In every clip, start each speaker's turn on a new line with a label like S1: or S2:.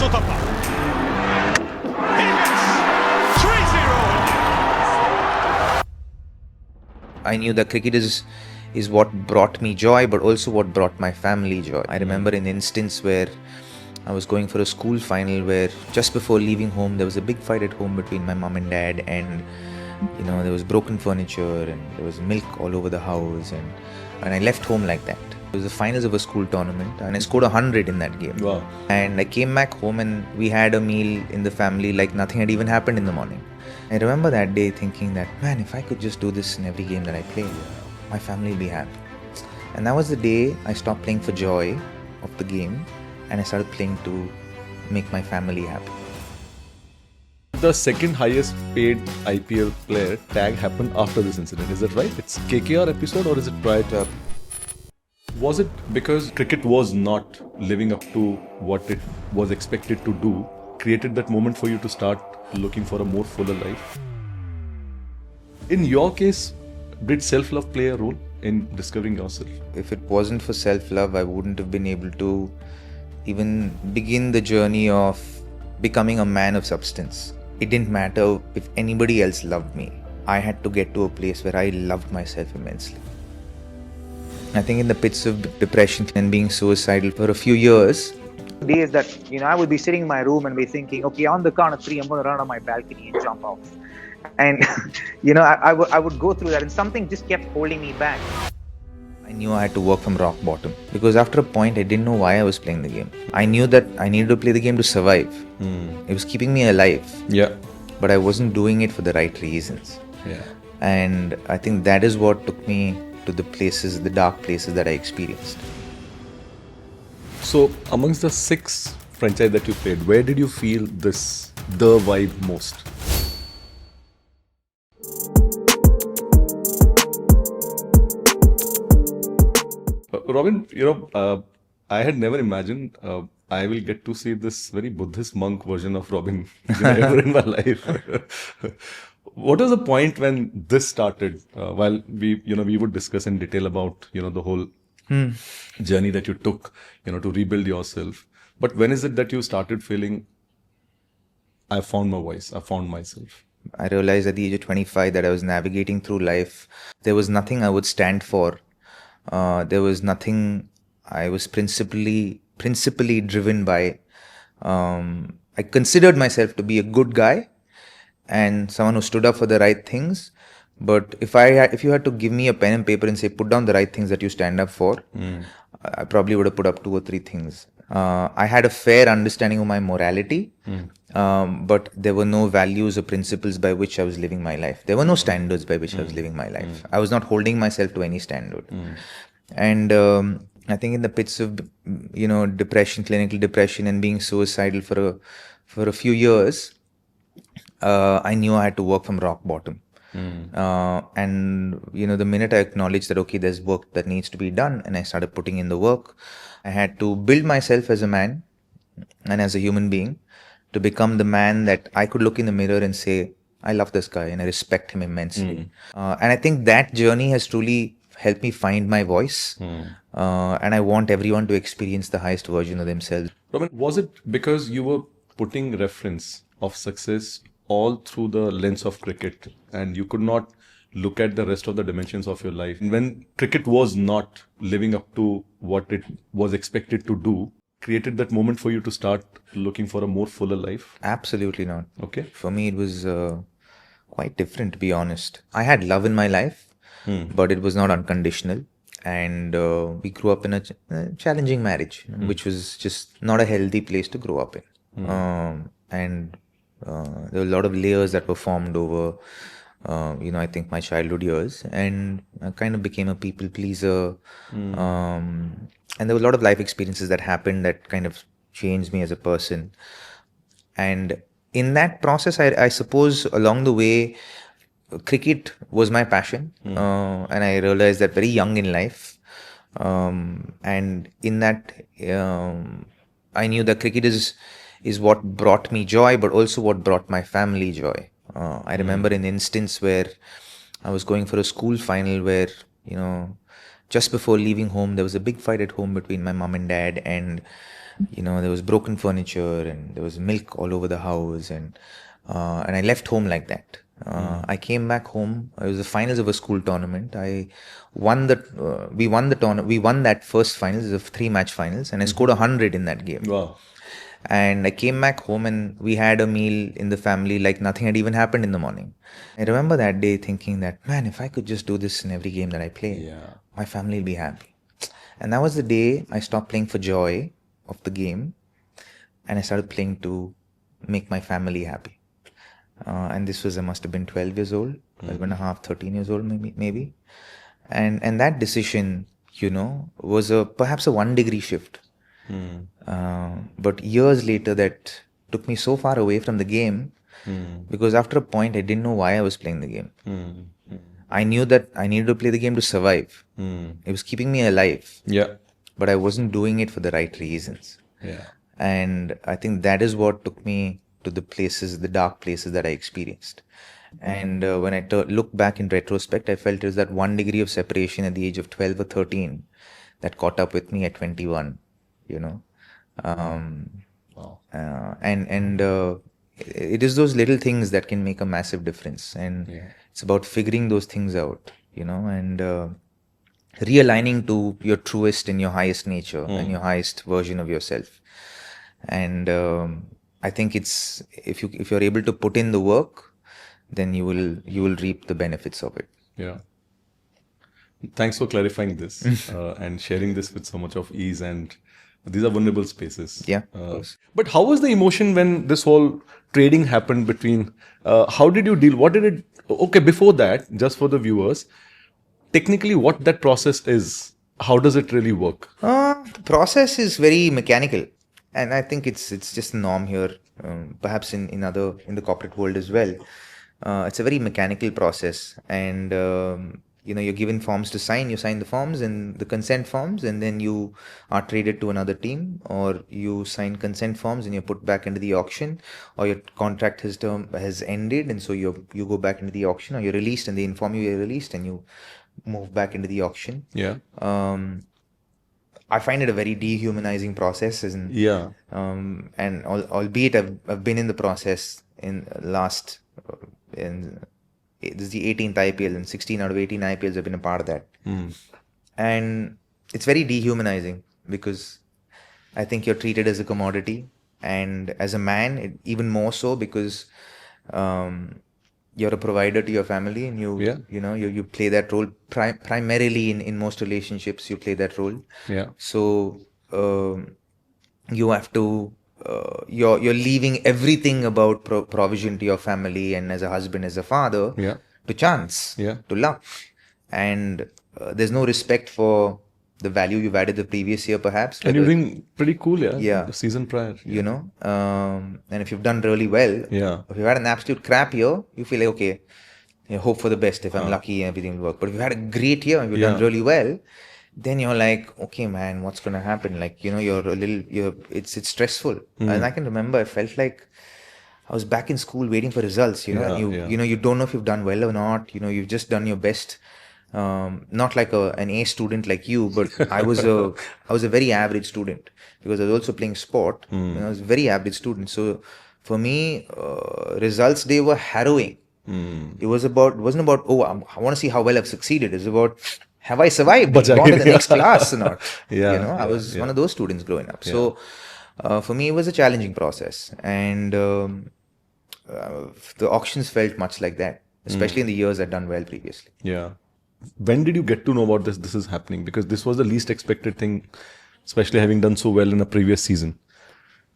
S1: Uthappa. He hits 3-0.
S2: I knew that cricket is what brought me joy, but also what brought my family joy. I remember an instance where I was going for a school final where just before leaving home, there was a big fight at home between my mom and dad, and there was broken furniture and there was milk all over the house, and I left home like that. It was the finals of a school tournament and I scored 100 in that game.
S3: Wow.
S2: And I came back home and we had a meal in the family like nothing had even happened in the morning. I remember that day thinking that, man, if I could just do this in every game that I play, my family will be happy. And that was the day I stopped playing for joy of the game and I started playing to make my family happy.
S3: The second highest paid IPL player tag happened after this incident. Is that right? It's KKR episode or is it prior to? Was it because cricket was not living up to what it was expected to do, created that moment for you to start looking for a more fuller life? In your case, did self-love play a role in discovering yourself?
S2: If it wasn't for self-love, I wouldn't have been able to even begin the journey of becoming a man of substance. It didn't matter if anybody else loved me. I had to get to a place where I loved myself immensely. I think in the pits of depression and being suicidal for a few years,
S4: days that I would be sitting in my room and be thinking, okay, on the count of 3, I'm going to run on my balcony and jump off. And I would go through that, and something just kept holding me back.
S2: I knew I had to work from rock bottom because after a point I didn't know why I was playing the game. I knew that I needed to play the game to survive. It was keeping me alive.
S3: Yeah.
S2: But I wasn't doing it for the right reasons.
S3: Yeah.
S2: And I think that is what took me to the places, the dark places that I experienced.
S3: So, amongst the 6 franchise that you played, where did you feel the vibe most? Robin, I had never imagined I will get to see this very Buddhist monk version of Robin ever in my life. What was the point when this started? While we would discuss in detail about the whole journey that you took to rebuild yourself. But when is it that you started feeling, I found my voice, I found myself?
S2: I realized at the age of 25 that I was navigating through life. There was nothing I would stand for. There was nothing I was principally driven by. I considered myself to be a good guy and someone who stood up for the right things. But if you had to give me a pen and paper and say, put down the right things that you stand up for, I probably would have put up 2 or 3 things. I had a fair understanding of my morality, but there were no values or principles by which I was living my life. There were no standards by which I was living my life. I was not holding myself to any standard. And I think in the pits of depression, clinical depression, and being suicidal for a few years, I knew I had to work from rock bottom. And the minute I acknowledged that, okay, there's work that needs to be done, and I started putting in the work, I had to build myself as a man and as a human being to become the man that I could look in the mirror and say, I love this guy and I respect him immensely. And I think that journey has truly helped me find my voice. And I want everyone to experience the highest version of themselves.
S3: Robin, was it because you were putting reference of success all through the lens of cricket and you could not look at the rest of the dimensions of your life? When cricket was not living up to what it was expected to do, created that moment for you to start looking for a more fuller life?
S2: Absolutely not.
S3: Okay.
S2: For me, it was quite different, to be honest. I had love in my life, but it was not unconditional. And we grew up in a challenging marriage, which was just not a healthy place to grow up in. And there were a lot of layers that were formed over, I think my childhood years, and I kind of became a people pleaser. And there were a lot of life experiences that happened that kind of changed me as a person. And in that process, I suppose along the way, cricket was my passion. And I realized that very young in life. And in that, I knew that cricket is what brought me joy, but also what brought my family joy. I remember an instance where I was going for a school final where, just before leaving home, there was a big fight at home between my mom and dad, and There was broken furniture and there was milk all over the house, and I left home like that. I came back home. It was the finals of a school tournament. I won the. We won the tournament. We won that first finals of 3-match finals, and I scored 100 in that game.
S3: Wow.
S2: And I came back home and we had a meal in the family like nothing had even happened in the morning. I remember that day thinking that, man, if I could just do this in every game that I play, my family will be happy. And that was the day I stopped playing for joy of the game and I started playing to make my family happy. And this was, I must have been 12 years old, 12 and a half, 13 years old maybe. And that decision, was perhaps a 1-degree shift. But years later, that took me so far away from the game because after a point, I didn't know why I was playing the game. I knew that I needed to play the game to survive. It was keeping me alive.
S3: Yeah.
S2: But I wasn't doing it for the right reasons.
S3: Yeah.
S2: And I think that is what took me to the dark places that I experienced. And when I look back in retrospect, I felt it was that 1 degree of separation at the age of 12 or 13 that caught up with me at 21.
S3: Wow.
S2: And it is those little things that can make a massive difference, and it's about figuring those things out, and realigning to your truest and your highest nature and your highest version of yourself. And I think it's if you're able to put in the work, then you will reap the benefits of it.
S3: Yeah. Thanks for clarifying this and sharing this with so much of ease, and these are vulnerable spaces.
S2: Yeah, of course.
S3: But how was the emotion when this whole trading happened between, how did you deal? What did it, okay, before that, just for the viewers, technically what that process is, how does it really work?
S2: The process is very mechanical, and I think it's just a norm here, perhaps in the corporate world as well. It's a very mechanical process, and you're given forms to sign. You sign the forms and the consent forms, and then you are traded to another team, or you sign consent forms and you're put back into the auction, or your contract has ended, and so you go back into the auction, or you're released and they inform you you're released and you move back into the auction.
S3: Yeah.
S2: I find it a very dehumanizing process, and albeit I've been in the process in last this is the 18th IPL, and 16 out of 18 IPLs have been a part of that. And it's very dehumanizing because I think you're treated as a commodity, and as a man, even more so because you're a provider to your family, and you play that role primarily in most relationships. You play that role.
S3: Yeah.
S2: So you have to. You're leaving everything about provision to your family, and as a husband, as a father, to chance, to luck, and there's no respect for the value you've added the previous year, perhaps.
S3: And you're doing pretty cool,
S2: the
S3: season prior,
S2: and if you've done really well, if you've had an absolute crap year, you feel like, okay, hope for the best. If I'm lucky, everything will work. But if you've had a great year and you've done really well, then you're like, okay, man, what's going to happen? Like, it's stressful. And I can remember I felt like I was back in school waiting for results, and you don't know if you've done well or not. You've just done your best. Not like an A student like you, but I was a very average student because I was also playing sport. And I was a very average student. So for me, results day were harrowing. It wasn't about, I want to see how well I've succeeded. It's about, have I survived? Gone to the next class or not? I was one of those students growing up. So for me, it was a challenging process. And the auctions felt much like that, especially in the years I'd done well previously.
S3: Yeah. When did you get to know about this is happening? Because this was the least expected thing, especially having done so well in a previous season.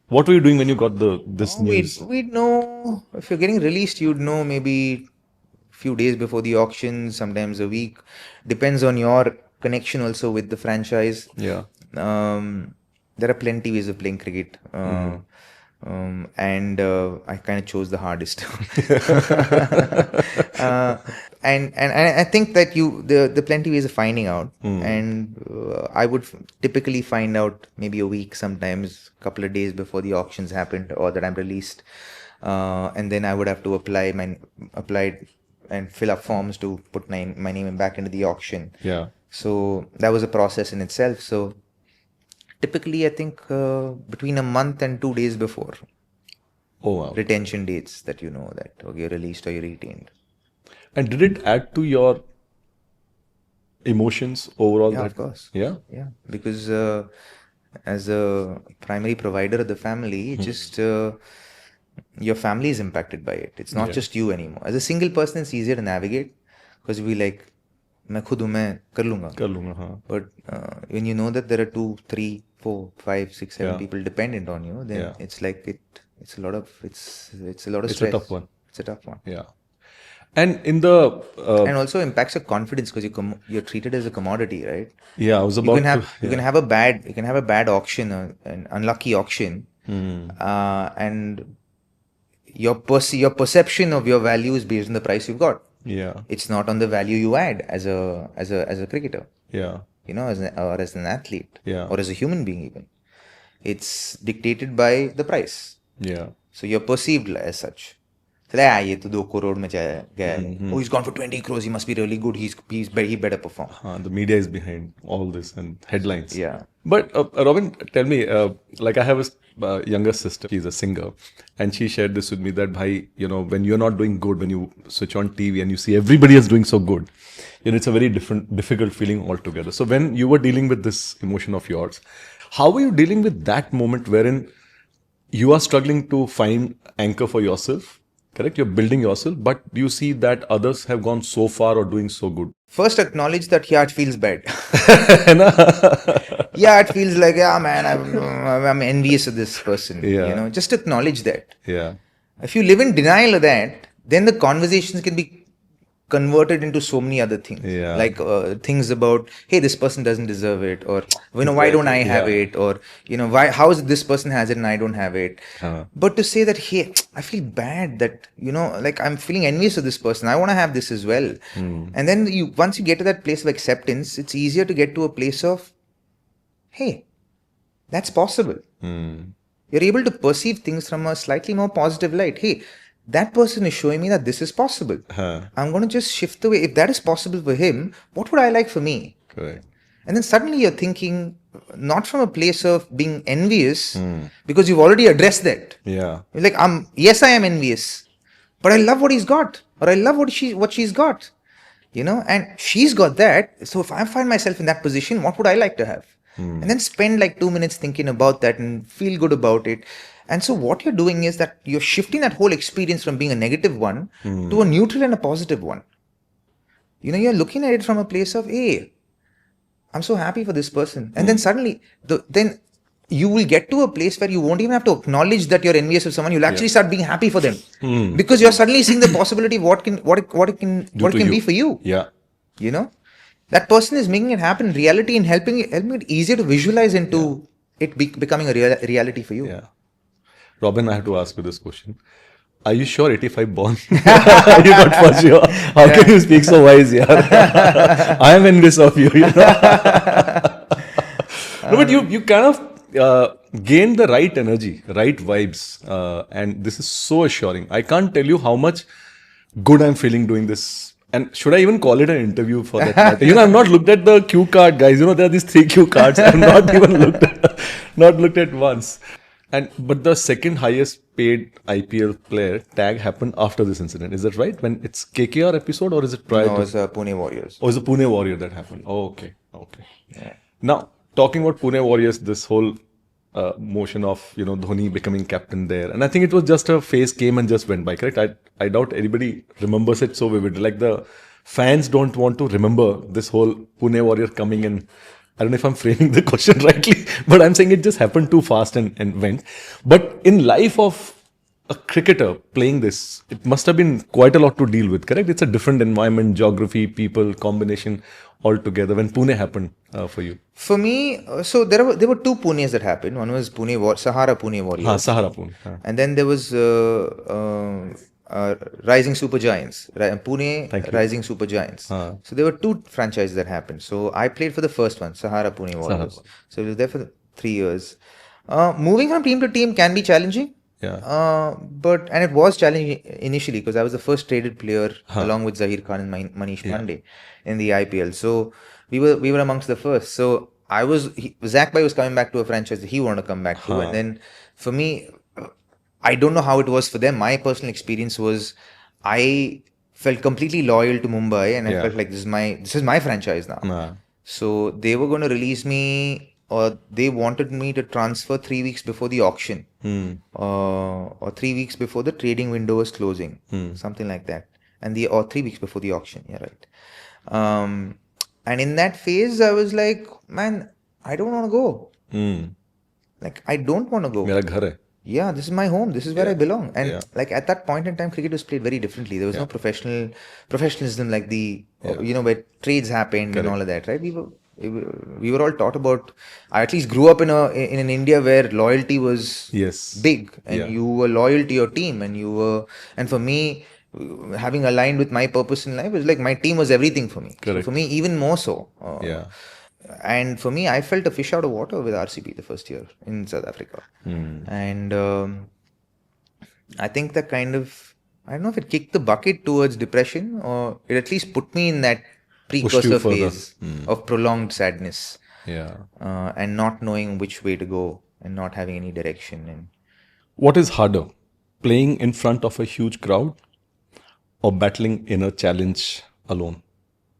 S3: What were you doing when you got this news?
S2: We'd know, if you're getting released, you'd know maybe few days before the auction, sometimes a week. Depends on your connection also with the franchise.
S3: Yeah.
S2: There are plenty ways of playing cricket. And I kind of chose the hardest. And I think that the plenty ways of finding out. And I would typically find out maybe a week, sometimes a couple of days before the auctions happened or that I'm released. And then I would have to apply and fill up forms to put my name back into the auction.
S3: Yeah.
S2: So that was a process in itself. So Typically, I think between a month and 2 days before.
S3: Oh wow.
S2: Retention dates that you know that okay, you're released or you're retained.
S3: And did it add to your emotions overall?
S2: Yeah,
S3: that,
S2: of course.
S3: Yeah.
S2: Yeah, because as a primary provider of the family, just your family is impacted by it. It's not
S3: Yeah.
S2: just you anymore. As a single person, it's easier to navigate because we like, मैं खुद हूँ, मैं कर लूँगा.
S3: कर लूँगा, हाँ.
S2: But when you know that there are 2, 3, 4, 5, 6, 7
S3: Yeah.
S2: people dependent on you, then
S3: Yeah.
S2: it's like it's a lot of it's a lot of
S3: It's
S2: stress.
S3: a tough one.
S2: It's a tough one.
S3: Yeah. And in the
S2: And also impacts your confidence because you're treated as a commodity, right?
S3: yeah, I was about
S2: You can have a bad auction, an unlucky auction, and your perception of your value is based on the price you've got.
S3: Yeah.
S2: It's not on the value you add as a cricketer,
S3: Yeah.
S2: you know, or as an athlete,
S3: Yeah.
S2: or as a human being even. It's dictated by the price.
S3: Yeah.
S2: So you're perceived as such. So, ये तो 2 crore में गया है. Oh, he's gone for 20 crores. He must be really good. He better perform.
S3: The media is behind all this and headlines.
S2: Yeah.
S3: But Robin, tell me, like I have a younger sister. She's a singer, and she shared this with me that, bhai, you know, when you're not doing good, when you switch on TV and you see everybody is doing so good, you know, it's a very difficult feeling altogether. So when you were dealing with this emotion of yours, how were you dealing with that moment wherein you are struggling to find anchor for yourself? Correct? You're building yourself, but you see that others have gone so far or doing so good.
S2: First, acknowledge that yeah, it feels bad. Yeah, it feels like man, I'm envious of this person.
S3: Yeah.
S2: You know, just acknowledge that.
S3: Yeah.
S2: If you live in denial of that, then the conversations can be converted into so many other things.
S3: Yeah.
S2: Like things about, hey, this person doesn't deserve it, or you know, why don't I have it, or you know, how is this person has it and I don't have it. But to say that, hey, I feel bad that, you know, like I'm feeling envious of this person, I want to have this as well. And then once you get to that place of acceptance, it's easier to get to a place of, hey, that's possible. You're able to perceive things from a slightly more positive light. Hey, that person is showing me that this is possible. I'm going to just shift the way. If that is possible for him, what would I like for me?
S3: Correct.
S2: And then suddenly you're thinking not from a place of being envious because you've already addressed that.
S3: Yeah.
S2: You're like, yes, I am envious, but I love what he's got, or I love what she's got, you know, and she's got that. So if I find myself in that position, what would I like to have? And then spend like 2 minutes thinking about that and feel good about it. And so what you're doing is that you're shifting that whole experience from being a negative one to a neutral and a positive one. You know, you're looking at it from a place of, hey, I'm so happy for this person. And then suddenly, then you will get to a place where you won't even have to acknowledge that you're envious of someone. You'll actually start being happy for them because you're suddenly seeing the possibility of what it can be for you.
S3: Yeah.
S2: You know, that person is making it happen in reality and helping it easier to visualize into it becoming a reality for you.
S3: Yeah. Robin, I have to ask you this question. Are you sure 85 born? You got for sure. How can you speak so wise, yaar? I am envious of you, you know. No, but you kind of gained the right energy, right vibes. And this is so assuring. I can't tell you how much good I'm feeling doing this. And should I even call it an interview for that matter? You know, I've not looked at the cue card, guys. You know, there are these 3 cue cards. I've not even looked at once. But the second highest paid IPL player tag happened after this incident. Is that right? When it's KKR episode, or is it prior
S2: No,
S3: to?
S2: it was Pune Warriors.
S3: Oh, it's a Pune Warrior that happened. Oh, okay. Yeah. Now, talking about Pune Warriors, this whole motion of, you know, Dhoni becoming captain there. And I think it was just a phase came and just went by, correct? I doubt anybody remembers it so vividly. Like the fans don't want to remember this whole Pune Warrior coming in. I don't know if I'm framing the question rightly, but I'm saying it just happened too fast and went. But in life of a cricketer playing this, it must have been quite a lot to deal with, correct? It's a different environment, geography, people, combination altogether. When Pune happened for you?
S2: For me, so there were 2 Punes that happened. One was Sahara Pune Warriors.
S3: Sahara Pune.
S2: And then there was Rising Super Giants, Pune Rising Super Giants. So there were 2 franchises that happened. So I played for the first one, Sahara Pune Warriors. So I was there for 3 years. Moving from team to team can be challenging.
S3: Yeah.
S2: And it was challenging initially because I was the first traded player along with Zahir Khan and Manish Pandey in the IPL. So we were amongst the first. So Zach Bai was coming back to a franchise that he wanted to come back to, and then for me, I don't know how it was for them. My personal experience was, I felt completely loyal to Mumbai, and I felt like this is my franchise now.
S3: Nah.
S2: So they were going to release me, or they wanted me to transfer 3 weeks before the auction, or 3 weeks before the trading window was closing, something like that, or 3 weeks before the auction. Yeah, right. And in that phase, I was like, man, I don't want to go. Like, I don't want to go.
S3: Mera ghar hai.
S2: Yeah, this is my home. This is where I belong. And like at that point in time, cricket was played very differently. There was no professionalism like where trades happened and all of that, right? We were all taught about. I at least grew up in an India where loyalty was big, and you were loyal to your team, and for me, having aligned with my purpose in life, was like my team was everything for me. So for me, even more so. And for me, I felt a fish out of water with RCB the first year in South Africa. And I think that I don't know if it kicked the bucket towards depression, or it at least put me in that precursor phase of prolonged sadness. And not knowing which way to go and not having any direction. And
S3: what is harder, playing in front of a huge crowd or battling inner challenge alone?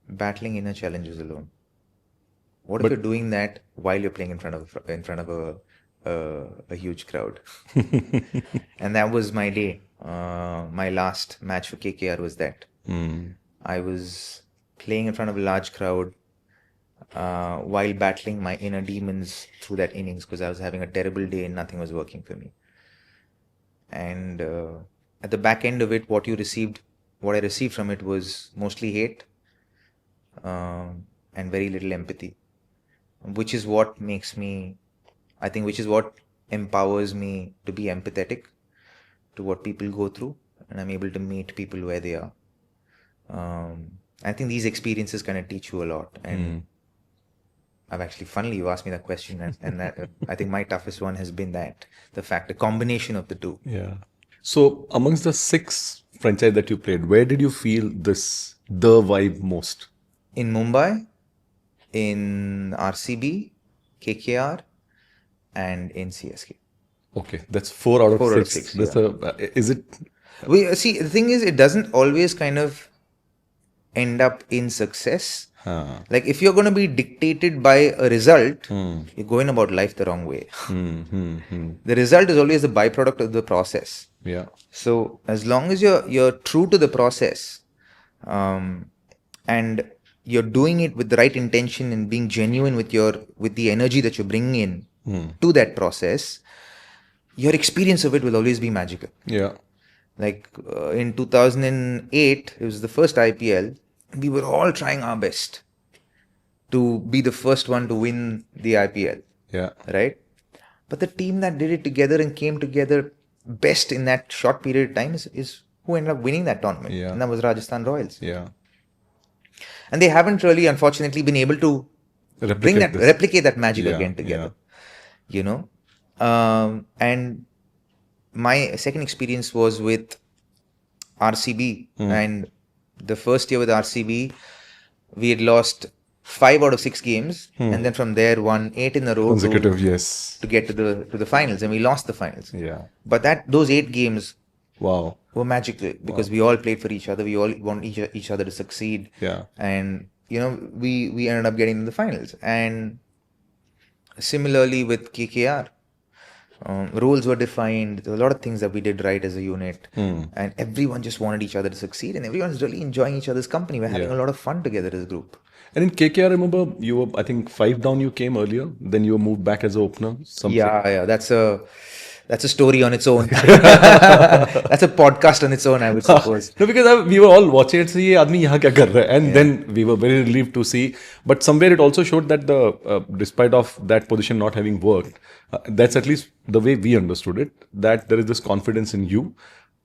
S2: Battling inner challenges alone. What if you're doing that while you're playing in front of a huge crowd? And that was my day. My last match for KKR was that. I was playing in front of a large crowd while battling my inner demons through that innings, because I was having a terrible day and nothing was working for me. And at the back end of it, what I received from it was mostly hate and very little empathy. Which is what empowers me to be empathetic to what people go through, and I'm able to meet people where they are. I think these experiences kind of teach you a lot. And I've actually, funnily, you asked me that question, and that, I think my toughest one has been the combination of the two.
S3: Yeah. So amongst the 6 franchise that you played, where did you feel the vibe most?
S2: In Mumbai, in RCB, KKR, and in CSK.
S3: Okay, that's 4 out of 6.
S2: Out of 6.
S3: That's is it?
S2: See, the thing is, it doesn't always kind of end up in success. Like if you're going to be dictated by a result, you're going about life the wrong way. The result is always the byproduct of the process.
S3: Yeah.
S2: So as long as you're true to the process, and you're doing it with the right intention and being genuine with the energy that you're bringing in to that process, your experience of it will always be magical.
S3: Yeah.
S2: Like in 2008, it was the first IPL. We were all trying our best to be the first one to win the IPL.
S3: Yeah.
S2: Right? But the team that did it together and came together best in that short period of time is who ended up winning that tournament.
S3: Yeah.
S2: And that was Rajasthan Royals.
S3: Yeah.
S2: And they haven't really, unfortunately, been able to replicate that magic again together.
S3: Yeah.
S2: You know? And my second experience was with RCB. And the first year with RCB, we had lost 5 out of 6 games. And then from there, won 8 in a row.
S3: Consecutive, yes.
S2: To get to the finals. And we lost the finals.
S3: Yeah.
S2: But those 8 games
S3: were
S2: magical, because we all played for each other. We all want each other to succeed.
S3: Yeah.
S2: And, we ended up getting to the finals. And similarly with KKR, roles were defined. There were a lot of things that we did right as a unit. And everyone just wanted each other to succeed. And everyone's really enjoying each other's company. We're having a lot of fun together as a group.
S3: And in KKR, I remember you were, I think, 5 down you came earlier. Then you were moved back as an opener.
S2: Yeah. That's a story on its own. That's a podcast on its own, I would suppose.
S3: No, because we were all watching it, so ye aadmi yahan kya kar raha hai? And then we were very relieved to see. But somewhere it also showed that despite of that position not having worked, that's at least the way we understood it, that there is this confidence in you,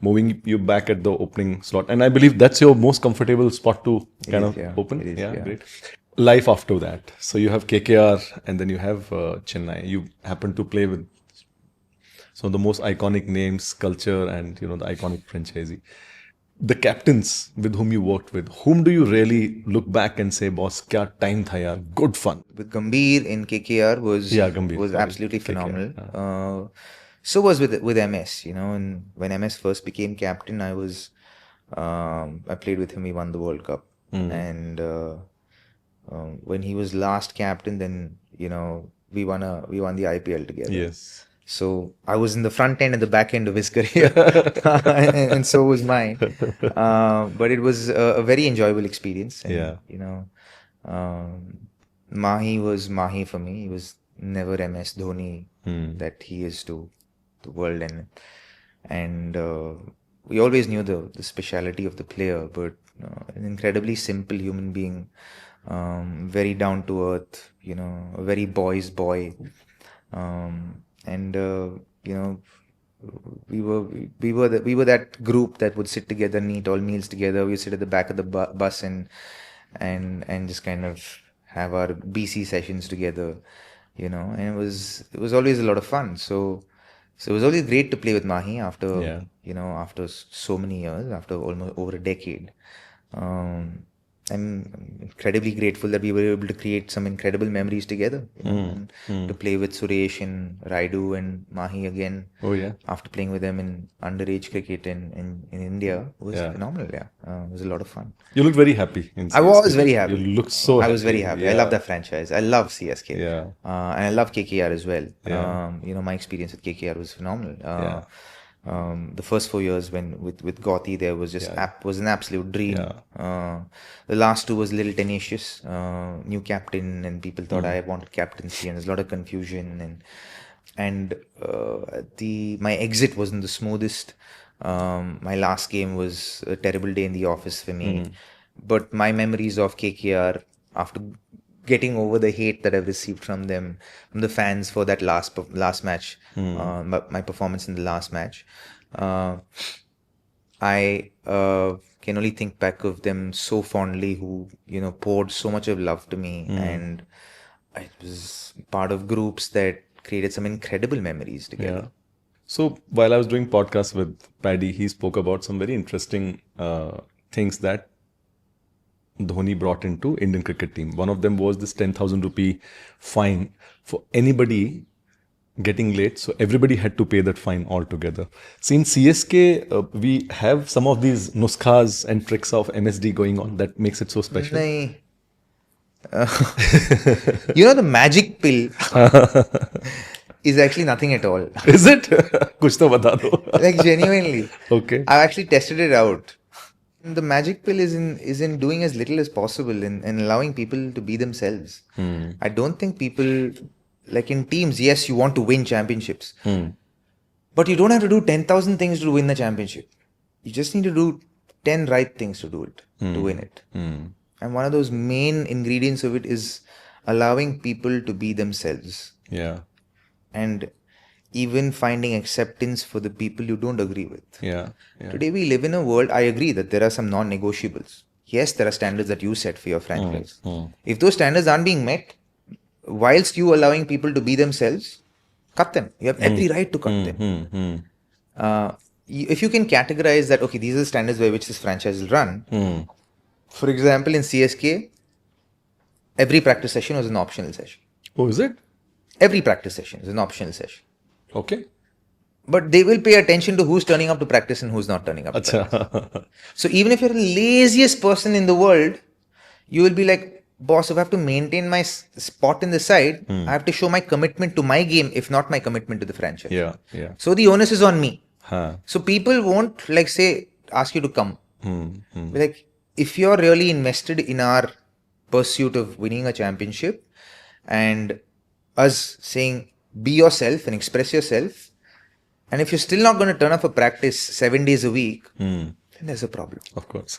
S3: moving you back at the opening slot. And I believe that's your most comfortable spot to open.
S2: It is,
S3: yeah, great. Life after that. So you have KKR and then you have Chennai. You happen to play with some of the most iconic names, culture, and the iconic franchisee. the captains with whom you worked with, whom do you really look back and say, boss, kya time tha yaar, good fun?
S2: With Gambhir in KKR was
S3: Gambhir,
S2: was
S3: sorry,
S2: absolutely
S3: KKR,
S2: phenomenal. So was with MS, and when MS first became captain, I played with him. We won the World Cup, and when he was last captain, then we won the IPL together.
S3: Yes.
S2: So I was in the front end and the back end of his career, and so was mine. But it was a very enjoyable experience. And, Mahi was Mahi for me. He was never MS Dhoni that he is to the world, and we always knew the speciality of the player, but an incredibly simple human being, very down to earth, a very boy's boy. And we were that group that would sit together and eat all meals together. We sit at the back of the bus and just kind of have our BC sessions together, and it was always a lot of fun. So it was always great to play with Mahi after after so many years, after almost over a decade. I'm incredibly grateful that we were able to create some incredible memories together. And to play with Suresh and Raidu and Mahi again.
S3: Oh yeah.
S2: After playing with them in underage cricket in India was phenomenal. Yeah, it was a lot of fun.
S3: You look very happy.
S2: I was very happy.
S3: You look so.
S2: I was very happy.
S3: Yeah.
S2: I love that franchise. I love CSK.
S3: Yeah.
S2: And I love KKR as well.
S3: Yeah.
S2: My experience with KKR was phenomenal. The first 4 years when with Gotti there was just was an absolute dream. The last 2 was a little tenacious. New captain, and people thought I wanted captaincy, and there's a lot of confusion, and my exit wasn't the smoothest. My last game was a terrible day in the office for me. But my memories of KKR after getting over the hate that I've received from them, from the fans for that last match, my performance in the last match, I can only think back of them so fondly, who poured so much of love to me, and I was part of groups that created some incredible memories together.
S3: Yeah. So while I was doing podcasts with Paddy, he spoke about some very interesting things that Dhoni brought into Indian cricket team. One of them was this 10,000 rupee fine for anybody getting late. So everybody had to pay that fine altogether. See, in CSK, we have some of these nuskhas and tricks of MSD going on that makes it so special.
S2: The magic pill is actually nothing at all.
S3: Is it? Kuch to bata do.
S2: Like genuinely.
S3: Okay.
S2: I've actually tested it out. The magic pill is in doing as little as possible and allowing people to be themselves. I don't think people, like in teams, yes, you want to win championships. But you don't have to do 10,000 things to win the championship. You just need to do 10 right things to do it, to win it. And one of those main ingredients of it is allowing people to be themselves.
S3: Yeah.
S2: And even finding acceptance for the people you don't agree with.
S3: Yeah.
S2: Today we live in a world, I agree that there are some non-negotiables. Yes, there are standards that you set for your franchise. If those standards aren't being met, whilst you allowing people to be themselves, cut them. You have every right to cut them. If you can categorize that, okay, these are the standards by which this franchise will run. For example, in CSK, every practice session was an optional session.
S3: Oh, is it?
S2: Every practice session is an optional session.
S3: Okay.
S2: But they will pay attention to who's turning up to practice and who's not turning up to practice. So even if you're the laziest person in the world, you will be like, boss, if I have to maintain my spot in the side, I have to show my commitment to my game, if not my commitment to the franchise.
S3: Yeah.
S2: So the onus is on me.
S3: Huh.
S2: So people won't ask you to come. Like, if you're really invested in our pursuit of winning a championship and us saying, be yourself and express yourself, and if you're still not going to turn up for practice 7 days a week, then there's a problem.
S3: Of course.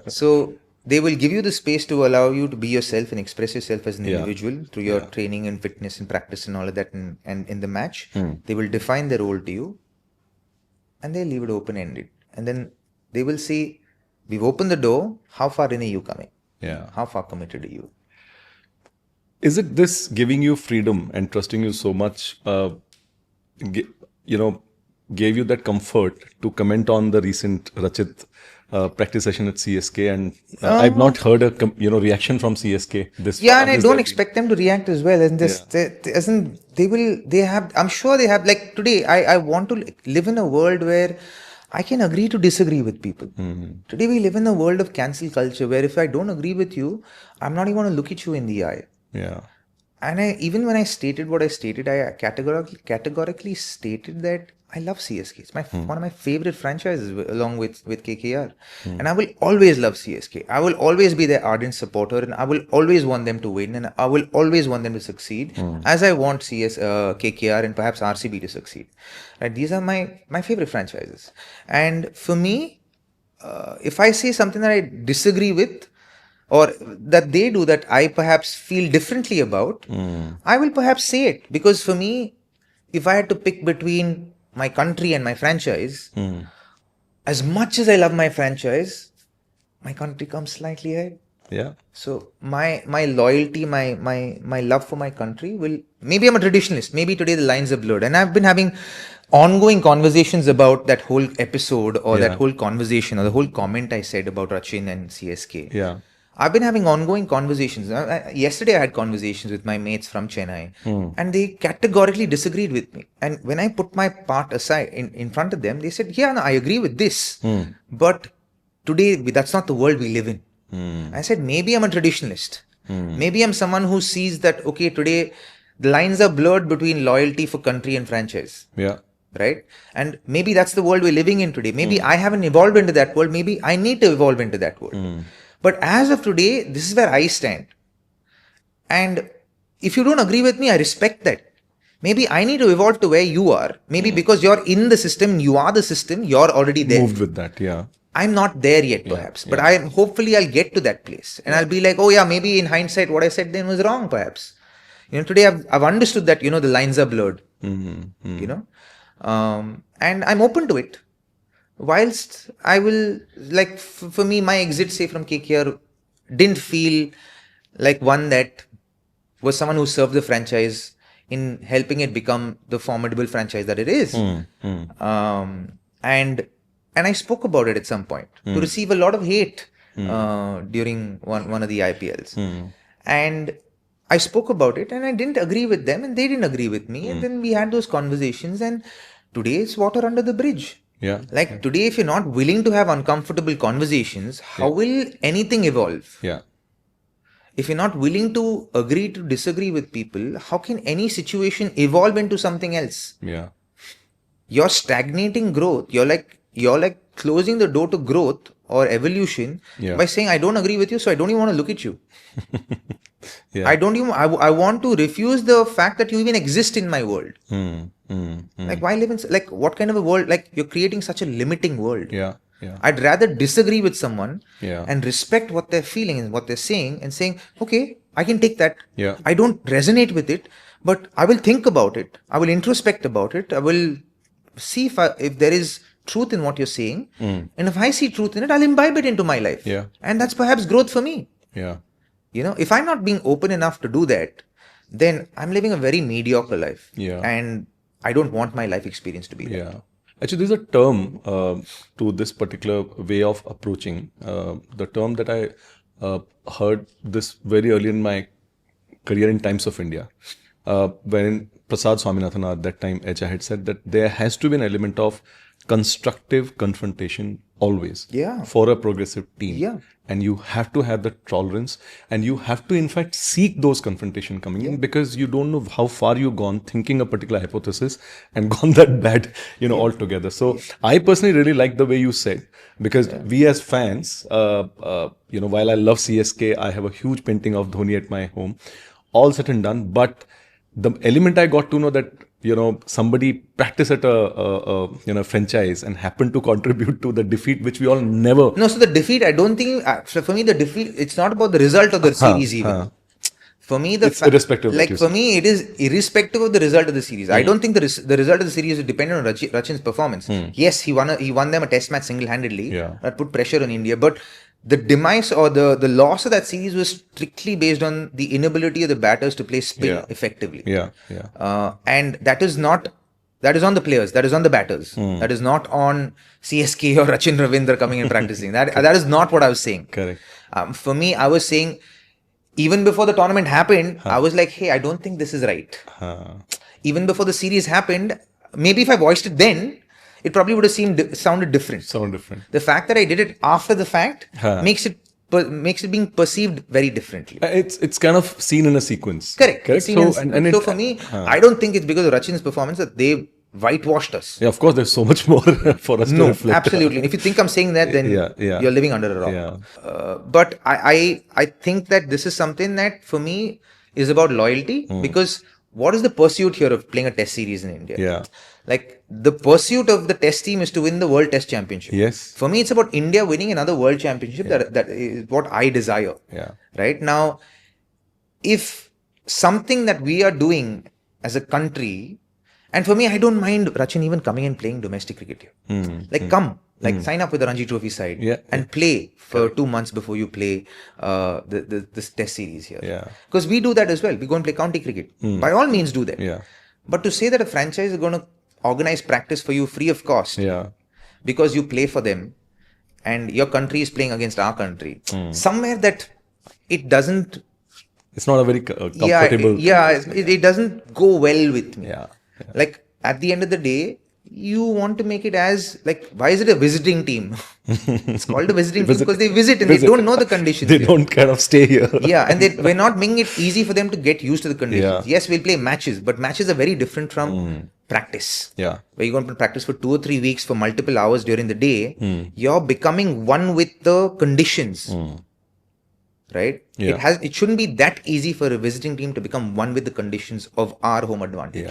S2: So they will give you the space to allow you to be yourself and express yourself as an individual through your training and fitness and practice and all of that. And in the match, they will define their role to you and they'll leave it open-ended. And then they will say, we've opened the door. How far in are you coming?
S3: Yeah.
S2: How far committed are you?
S3: Is it this giving you freedom and trusting you so much, gave you that comfort to comment on the recent Rachit practice session at CSK, and I've not heard a reaction from CSK this
S2: Yeah,
S3: far.
S2: and I
S3: Is
S2: don't
S3: there-
S2: expect them to react as well. And this, they have, I'm sure they have, like today, I want to live in a world where I can agree to disagree with people. Today we live in a world of cancel culture where if I don't agree with you, I'm not even going to look at you in the eye.
S3: Yeah.
S2: And even when I stated what I stated, I categorically stated that I love CSK. It's one of my favorite franchises along with KKR. And I will always love CSK. I will always be their ardent supporter, and I will always want them to win, and I will always want them to succeed as I want KKR and perhaps RCB to succeed. Right? These are my favorite franchises. And for me, if I say something that I disagree with, or that they do that I perhaps feel differently about, I will perhaps say it. Because for me, if I had to pick between my country and my franchise, as much as I love my franchise, my country comes slightly ahead.
S3: Yeah.
S2: So my loyalty, my love for my country will, maybe I'm a traditionalist, maybe today the lines are blurred, and I've been having ongoing conversations about that whole episode or that whole conversation or the whole comment I said about Rachin and CSK.
S3: Yeah.
S2: I've been having ongoing conversations. Yesterday I had conversations with my mates from Chennai, and they categorically disagreed with me. And when I put my part aside in front of them, they said, yeah, no, I agree with this. But today, that's not the world we live in. I said, maybe I'm a traditionalist. Maybe I'm someone who sees that, okay, today the lines are blurred between loyalty for country and franchise.
S3: Yeah.
S2: Right? And maybe that's the world we're living in today. Maybe I haven't evolved into that world. Maybe I need to evolve into that world. But as of today, this is where I stand. And if you don't agree with me, I respect that. Maybe I need to evolve to where you are. Maybe because you're in the system, you are the system, you're already there.
S3: Moved with that, yeah.
S2: I'm not there yet, perhaps. But hopefully I'll get to that place. And I'll be like, oh yeah, maybe in hindsight, what I said then was wrong, perhaps. Today I've understood that, the lines are blurred. And I'm open to it. Whilst I will, like, for me, my exit, say, from KKR didn't feel like one that was someone who served the franchise in helping it become the formidable franchise that it is. And I spoke about it at some point to receive a lot of hate during one of the IPLs. And I spoke about it and I didn't agree with them and they didn't agree with me. And then we had those conversations, and today it's water under the bridge.
S3: Yeah.
S2: Like today, if you're not willing to have uncomfortable conversations, how will anything evolve?
S3: Yeah.
S2: If you're not willing to agree to disagree with people, how can any situation evolve into something else?
S3: Yeah.
S2: You're stagnating growth. You're like closing the door to growth or evolution by saying, I don't agree with you, so I don't even want to look at you. I want to refuse the fact that you even exist in my world. Like, why live in, like, what kind of a world? Like, you're creating such a limiting world.
S3: Yeah.
S2: I'd rather disagree with someone
S3: Yeah.
S2: and respect what they're feeling and what they're saying and saying, okay, I can take that.
S3: Yeah.
S2: I don't resonate with it, but I will think about it. I will introspect about it. I will see if there is truth in what you're saying. And if I see truth in it, I'll imbibe it into my life.
S3: Yeah.
S2: And that's perhaps growth for me.
S3: Yeah.
S2: If I'm not being open enough to do that, then I'm living a very mediocre life.
S3: Yeah.
S2: And I don't want my life experience to be that.
S3: Yeah. Actually, there's a term to this particular way of approaching. The term that I heard this very early in my career in Times of India, when Prasad Swaminathan at that time, HI had said that there has to be an element of constructive confrontation always for a progressive team.
S2: Yeah.
S3: And you have to have the tolerance, and you have to in fact seek those confrontation coming in, because you don't know how far you've gone thinking a particular hypothesis and gone that bad, altogether. So I personally really like the way you said, because we as fans, while I love CSK, I have a huge painting of Dhoni at my home, all said and done. But the element I got to know that, somebody practiced at a franchise and happened to contribute to the defeat, which we all never.
S2: No, so the defeat, I don't think, for me, the defeat, it's not about the result of the series even. For me,
S3: it's irrespective.
S2: Like for me, it is irrespective of the result of the series. I don't think the result of the series is dependent on Rachin's performance. Yes, he won them a test match single-handedly. That put pressure on India. But the demise or the loss of that series was strictly based on the inability of the batters to play spin effectively.
S3: Yeah.
S2: And that is not That is on the players. That is on the batters. That is not on CSK or Rachin Ravindra coming and practicing. That is not what I was saying.
S3: Correct.
S2: For me, I was saying, even before the tournament happened, I was like, hey, I don't think this is right. Even before the series happened, maybe if I voiced it then, it probably would have sounded different. The fact that I did it after the fact makes it being perceived very differently.
S3: It's kind of seen in a sequence.
S2: Correct.
S3: So,
S2: So for me, I don't think it's because of Rachin's performance that they whitewashed us.
S3: Yeah, of course, there's so much more for us to reflect.
S2: Absolutely. And if you think I'm saying that, then you're living under a rock. But I think that this is something that for me is about loyalty, because what is the pursuit here of playing a test series in India?
S3: Yeah.
S2: Like, the pursuit of the test team is to win the World Test Championship.
S3: Yes.
S2: For me, it's about India winning another World Championship. That is what I desire.
S3: Yeah.
S2: Right now, if something that we are doing as a country, and for me, I don't mind Rachin even coming and playing domestic cricket here. Come. Sign up with the Ranji Trophy side and play for 2 months before you play this test series here.
S3: Yeah.
S2: Because we do that as well. We go and play county cricket. By all means, do that.
S3: Yeah.
S2: But to say that a franchise is going to organize practice for you free of cost because you play for them and your country is playing against our country, somewhere that it doesn't...
S3: It's not a very comfortable...
S2: it doesn't go well with me.
S3: Yeah.
S2: Like, at the end of the day, you want to make it as, like, why is it a visiting team? It's called a visiting team because they visit and they don't know the conditions.
S3: They don't kind of stay here.
S2: And we're not making it easy for them to get used to the conditions. Yes, we'll play matches, but matches are very different from practice.
S3: Yeah.
S2: Where you're going to practice for 2 or 3 weeks for multiple hours during the day. You're becoming one with the conditions. Right? It shouldn't be that easy for a visiting team to become one with the conditions of our home advantage.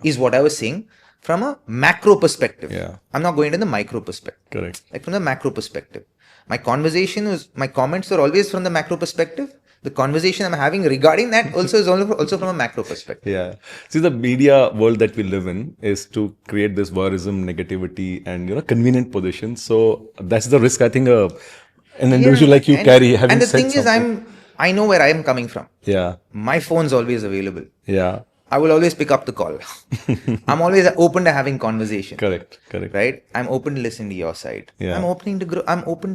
S2: Is what I was saying from a macro perspective. I'm not going to the micro perspective.
S3: Correct.
S2: Like, from the macro perspective. My comments are always from the macro perspective. The conversation I'm having regarding that is also from a macro perspective.
S3: Yeah. See, the media world that we live in is to create this voyeurism, negativity, and convenient positions. So that's the risk, I think, an individual like you carry.
S2: And the thing is, I know where I am coming from.
S3: Yeah.
S2: My phone's always available.
S3: Yeah.
S2: I will always pick up the call. I'm always open to having conversation.
S3: Correct.
S2: Right? I'm open to listening to your side.
S3: Yeah.
S2: I'm open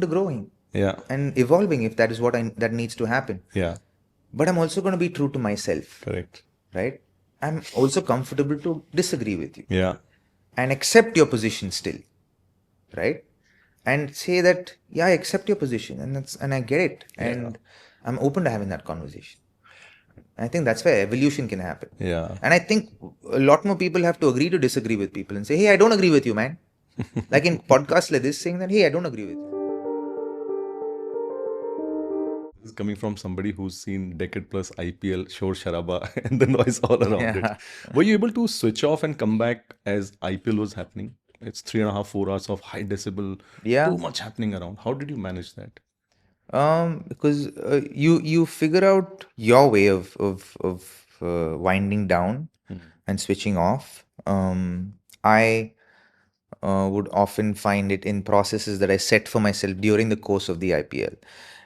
S2: to growing.
S3: Yeah.
S2: And evolving if that is what that needs to happen.
S3: Yeah.
S2: But I'm also going to be true to myself.
S3: Correct.
S2: Right? I'm also comfortable to disagree with you.
S3: Yeah.
S2: And accept your position still. Right? And say that, I accept your position and I get it. And I'm open to having that conversation. I think that's where evolution can happen.
S3: Yeah.
S2: And I think a lot more people have to agree to disagree with people and say, hey, I don't agree with you, man. Like in podcasts like this, saying that, hey, I don't agree with you.
S3: This is coming from somebody who's seen decade plus IPL, Shor Sharaba, and the noise all around it. Were you able to switch off and come back as IPL was happening? It's 3.5, 4 hours of high decibel, too much happening around. How did you manage that?
S2: Because you figure out your way of winding down and switching off. I would often find it in processes that I set for myself during the course of the IPL,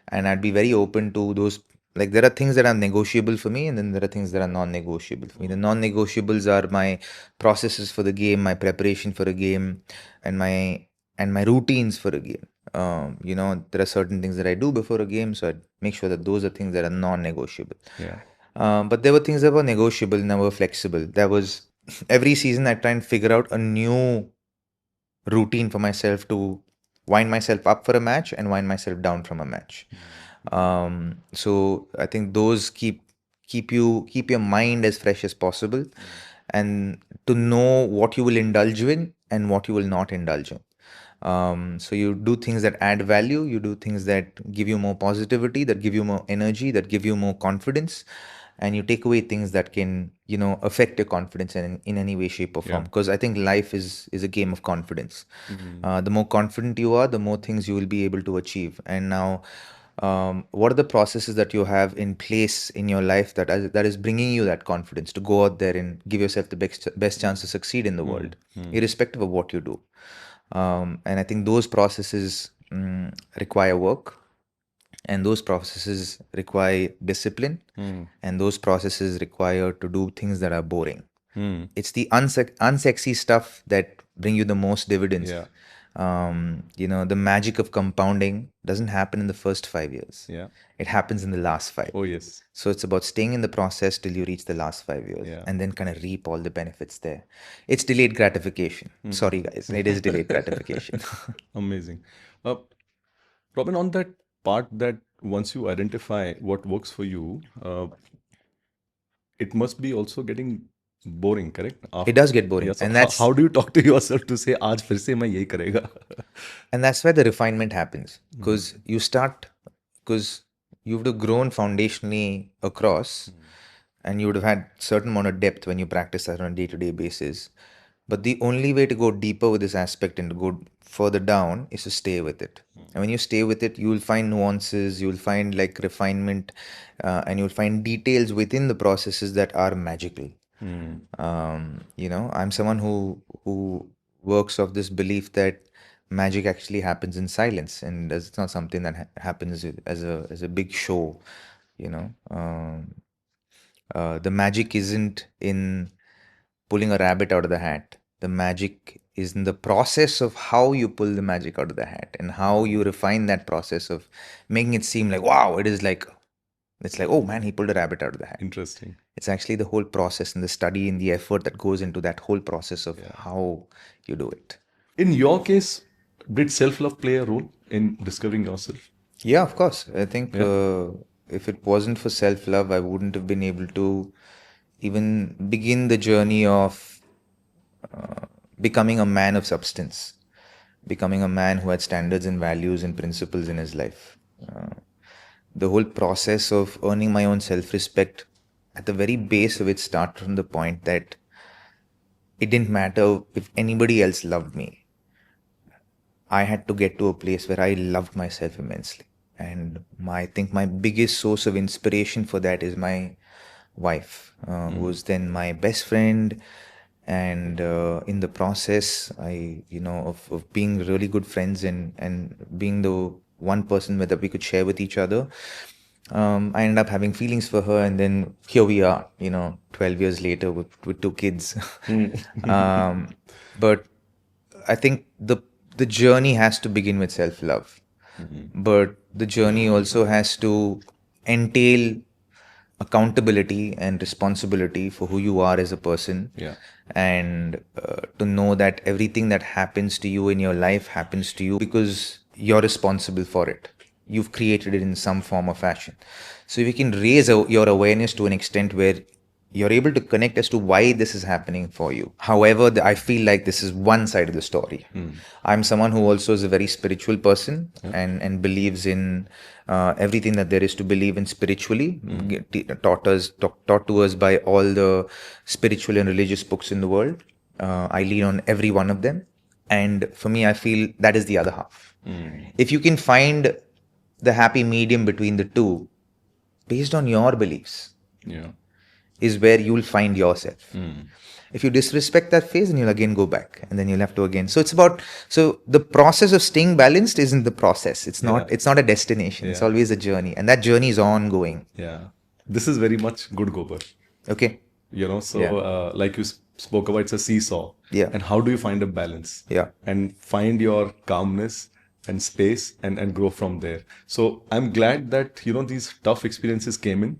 S2: and I'd be very open to those. Like, there are things that are negotiable for me, and then there are things that are non-negotiable for me. The non-negotiables are my processes for the game, my preparation for a game, and my routines for a game. There are certain things that I do before a game, so I make sure that those are things that are non-negotiable.
S3: Yeah.
S2: But there were things that were negotiable and that were flexible. That was every season I try and figure out a new routine for myself to wind myself up for a match and wind myself down from a match. So I think those keep your mind as fresh as possible, and to know what you will indulge in and what you will not indulge in. So you do things that add value, you do things that give you more positivity, that give you more energy, that give you more confidence, and you take away things that can, affect your confidence in any way, shape or form. Because I think life is a game of confidence. The more confident you are, the more things you will be able to achieve. And now, what are the processes that you have in place in your life that is bringing you that confidence to go out there and give yourself the best chance to succeed in the world, irrespective of what you do. And I think those processes require work, and those processes require discipline, and those processes require to do things that are boring. It's the unsexy stuff that bring you the most dividends.
S3: Yeah.
S2: The magic of compounding doesn't happen in the first 5 years.
S3: Yeah.
S2: It happens in the last 5.
S3: Oh, yes.
S2: So it's about staying in the process till you reach the last 5 years,
S3: Yeah.
S2: and then kind of reap all the benefits there. It's delayed gratification. Sorry, guys. It is delayed gratification.
S3: Amazing. Robin, on that part that once you identify what works for you, it must be also getting boring, correct?
S2: It does get boring.
S3: Yeah, so
S2: And that's
S3: how do you talk to yourself to say, "Aaj fir se main yahi karega"?
S2: and that's where the refinement happens, because you would have grown foundationally across, and you would have had certain amount of depth when you practice that on a day-to-day basis. But the only way to go deeper with this aspect and to go further down is to stay with it. And when you stay with it, you will find nuances, you will find like refinement, and you'll find details within the processes that are magical. I'm someone who works off this belief that magic actually happens in silence, and it's not something that happens as a big show. The magic isn't in pulling a rabbit out of the hat. The magic is in the process of how you pull the magic out of the hat and how you refine that process of making it seem like, wow, it's like, oh man, he pulled a rabbit out of the hat.
S3: Interesting.
S2: It's actually the whole process and the study and the effort that goes into that whole process of how you do it.
S3: In your case, did self-love play a role in discovering yourself?
S2: Yeah, of course. I think if it wasn't for self-love, I wouldn't have been able to even begin the journey of becoming a man of substance, becoming a man who had standards and values and principles in his life. The whole process of earning my own self-respect, at the very base of it, started from the point that it didn't matter if anybody else loved me. I had to get to a place where I loved myself immensely. And I think my biggest source of inspiration for that is my wife, who was then my best friend. And in the process, of being really good friends and being the one person that we could share with each other, I ended up having feelings for her. And then here we are, 12 years later with 2 kids. But I think the journey has to begin with self-love. But the journey also has to entail accountability and responsibility for who you are as a person.
S3: Yeah.
S2: And to know that everything that happens to you in your life happens to you because you're responsible for it. You've created it in some form or fashion. So if you can raise your awareness to an extent where you're able to connect as to why this is happening for you. However, I feel like this is one side of the story. I'm someone who also is a very spiritual person and believes in everything that there is to believe in spiritually, taught to us by all the spiritual and religious books in the world. I lean on every one of them. And for me, I feel that is the other half. If you can find the happy medium between the two, based on your beliefs, is where you'll find yourself. If you disrespect that phase, then you'll again go back, and then you'll have to again. So the process of staying balanced isn't the process. It's not a destination. It's always a journey, and that journey is ongoing.
S3: Yeah. This is very much Good Gobar.
S2: Okay.
S3: Like you spoke about, it's a seesaw.
S2: Yeah.
S3: And how do you find a balance?
S2: Yeah.
S3: And find your calmness and space and grow from there. So I'm glad that, these tough experiences came in.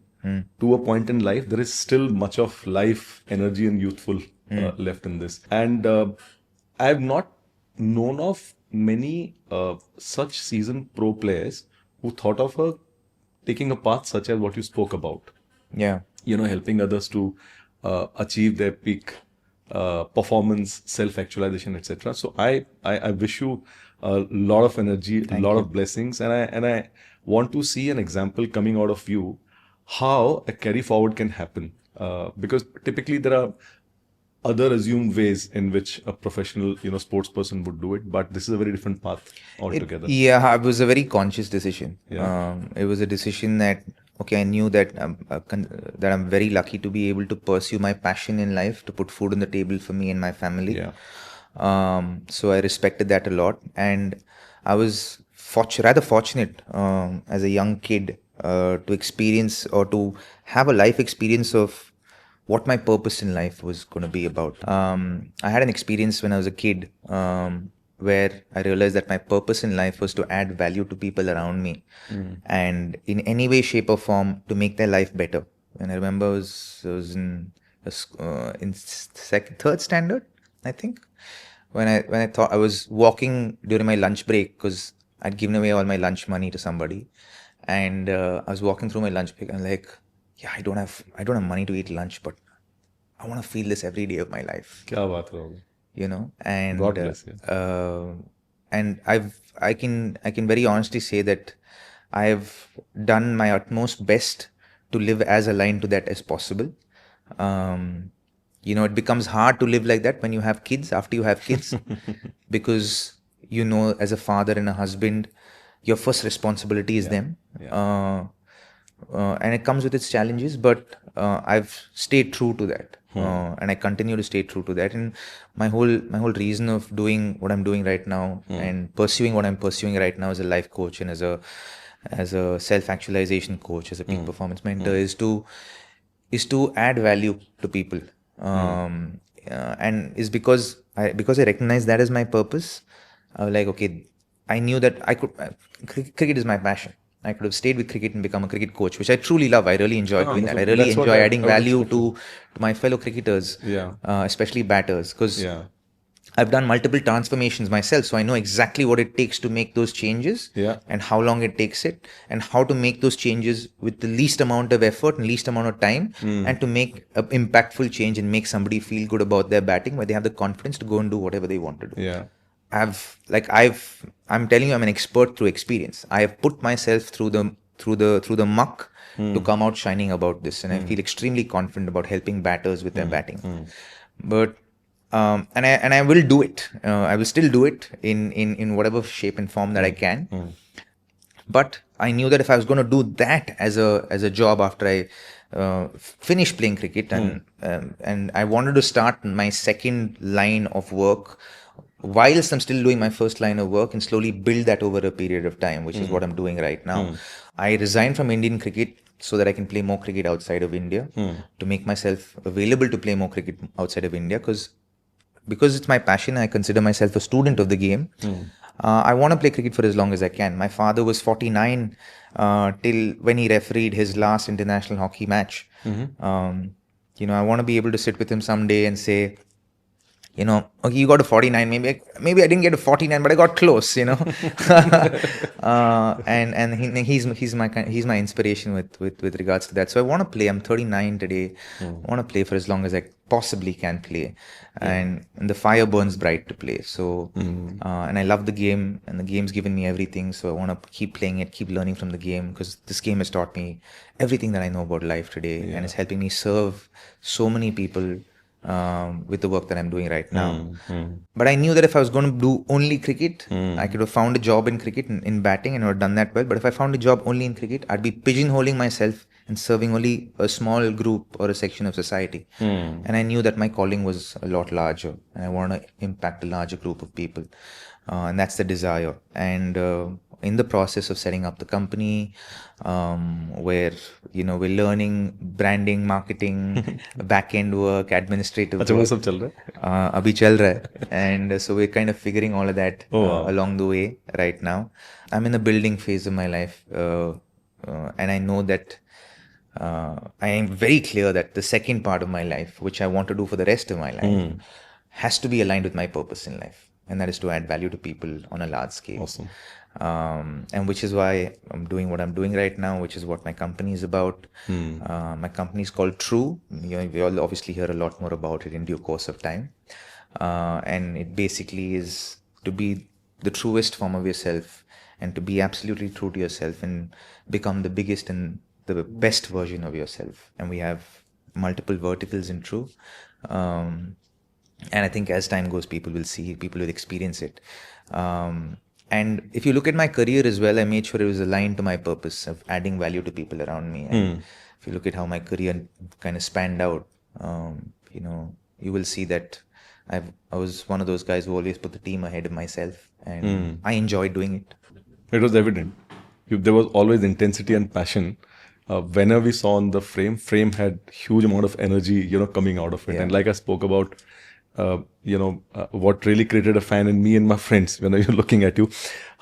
S3: To a point in life, there is still much of life, energy, and youthful left in this. And I have not known of many such seasoned pro players who thought of taking a path such as what you spoke about.
S2: Yeah.
S3: Helping others to achieve their peak performance, self-actualization, etc. So I wish you a lot of energy, a lot of blessings, and I want to see an example coming out of you how a carry forward can happen, because typically there are other assumed ways in which a professional sports person would do it, but this is a very different path altogether.
S2: It was a very conscious decision.
S3: Yeah.
S2: It was a decision that I knew that that I'm very lucky to be able to pursue my passion in life, to put food on the table for me and my family.
S3: Yeah.
S2: So I respected that a lot, and I was rather fortunate as a young kid to experience or to have a life experience of what my purpose in life was going to be about. I had an experience when I was a kid where I realized that my purpose in life was to add value to people around me, and in any way, shape, or form to make their life better. And I remember I was in third standard, I think, when I thought I was walking during my lunch break because I'd given away all my lunch money to somebody, and I was walking through my lunch break and like, yeah, I don't have money to eat lunch, but I want to feel this every day of my life.
S3: क्या बात है Robin?
S2: You know, and
S3: God bless you.
S2: And I can very honestly say that I've done my utmost best to live as aligned to that as possible. You know, it becomes hard to live like that when you have kids, after you have kids, because you know, as a father and a husband, your first responsibility is them. And it comes with its challenges, but I've stayed true to that. And I continue to stay true to that. And my whole reason of doing what I'm doing right now and pursuing what I'm pursuing right now as a life coach and as a self-actualization coach, as a peak performance mentor, is to add value to people. And is because I recognize that as my purpose. I was like, okay, I knew that I could. Cricket is my passion. I could have stayed with cricket and become a cricket coach, which I truly love. I really enjoy doing that. I really enjoy adding value to my fellow cricketers, especially batters, because I've done multiple transformations myself, so I know exactly what it takes to make those changes and how long it takes it and how to make those changes with the least amount of effort and least amount of time and to make an impactful change and make somebody feel good about their batting where they have the confidence to go and do whatever they want to do. I'm telling you, I'm an expert through experience. I have put myself through the muck to come out shining about this, and I feel extremely confident about helping batters with their batting. But and I will do it. I will still do it in whatever shape and form that I can. But I knew that if I was going to do that as a job after I finished playing cricket, and I wanted to start my second line of work whilst I'm still doing my first line of work and slowly build that over a period of time, which is what I'm doing right now. I resigned from Indian cricket so that I can play more cricket outside of India, to make myself available to play more cricket outside of India, because it's my passion. I consider myself a student of the game. I want to play cricket for as long as I can. My father was 49 till when he refereed his last international hockey match. You know, I want to be able to sit with him someday and say, you know, okay, you got a 49. Maybe I didn't get a 49, but I got close. You know, and he's my inspiration with regards to that. So I want to play. I'm 39 today. I want to play for as long as I possibly can play, and the fire burns bright to play. So and I love the game, and the game's given me everything. So I want to keep playing it, keep learning from the game, because this game has taught me everything that I know about life today, and it's helping me serve so many people with the work that I'm doing right now. But I knew that if I was going to do only cricket, I could have found a job in cricket in batting and I would have done that well. But if I found a job only in cricket, I'd be pigeonholing myself and serving only a small group or a section of society. And I knew that my calling was a lot larger and I want to impact a larger group of people. And that's the desire. And in the process of setting up the company, where, you know, we're learning branding, marketing, back-end work, administrative work.
S3: सब चल रहा है?
S2: अभी चल रहा है. And so we're kind of figuring all of that along the way right now. I'm in the building phase of my life, and I know that I am very clear that the second part of my life, which I want to do for the rest of my life, has to be aligned with my purpose in life. And that is to add value to people on a large scale.
S3: Awesome.
S2: And which is why I'm doing what I'm doing right now, which is what my company is about. My company is called True. You know, we all obviously hear a lot more about it in due course of time. And it basically is to be the truest form of yourself and to be absolutely true to yourself and become the biggest and the best version of yourself. And we have multiple verticals in True. And I think as time goes, people will experience it. And if you look at my career as well, I made sure it was aligned to my purpose of adding value to people around me. And if you look at how my career kind of spanned out, you know, you will see that I was one of those guys who always put the team ahead of myself, and I enjoyed doing it.
S3: It was evident. There was always intensity and passion. whenever we saw on the frame had huge amount of energy, coming out of it.
S2: Yeah.
S3: And like I spoke about, what really created a fan in me and my friends when you're looking at you.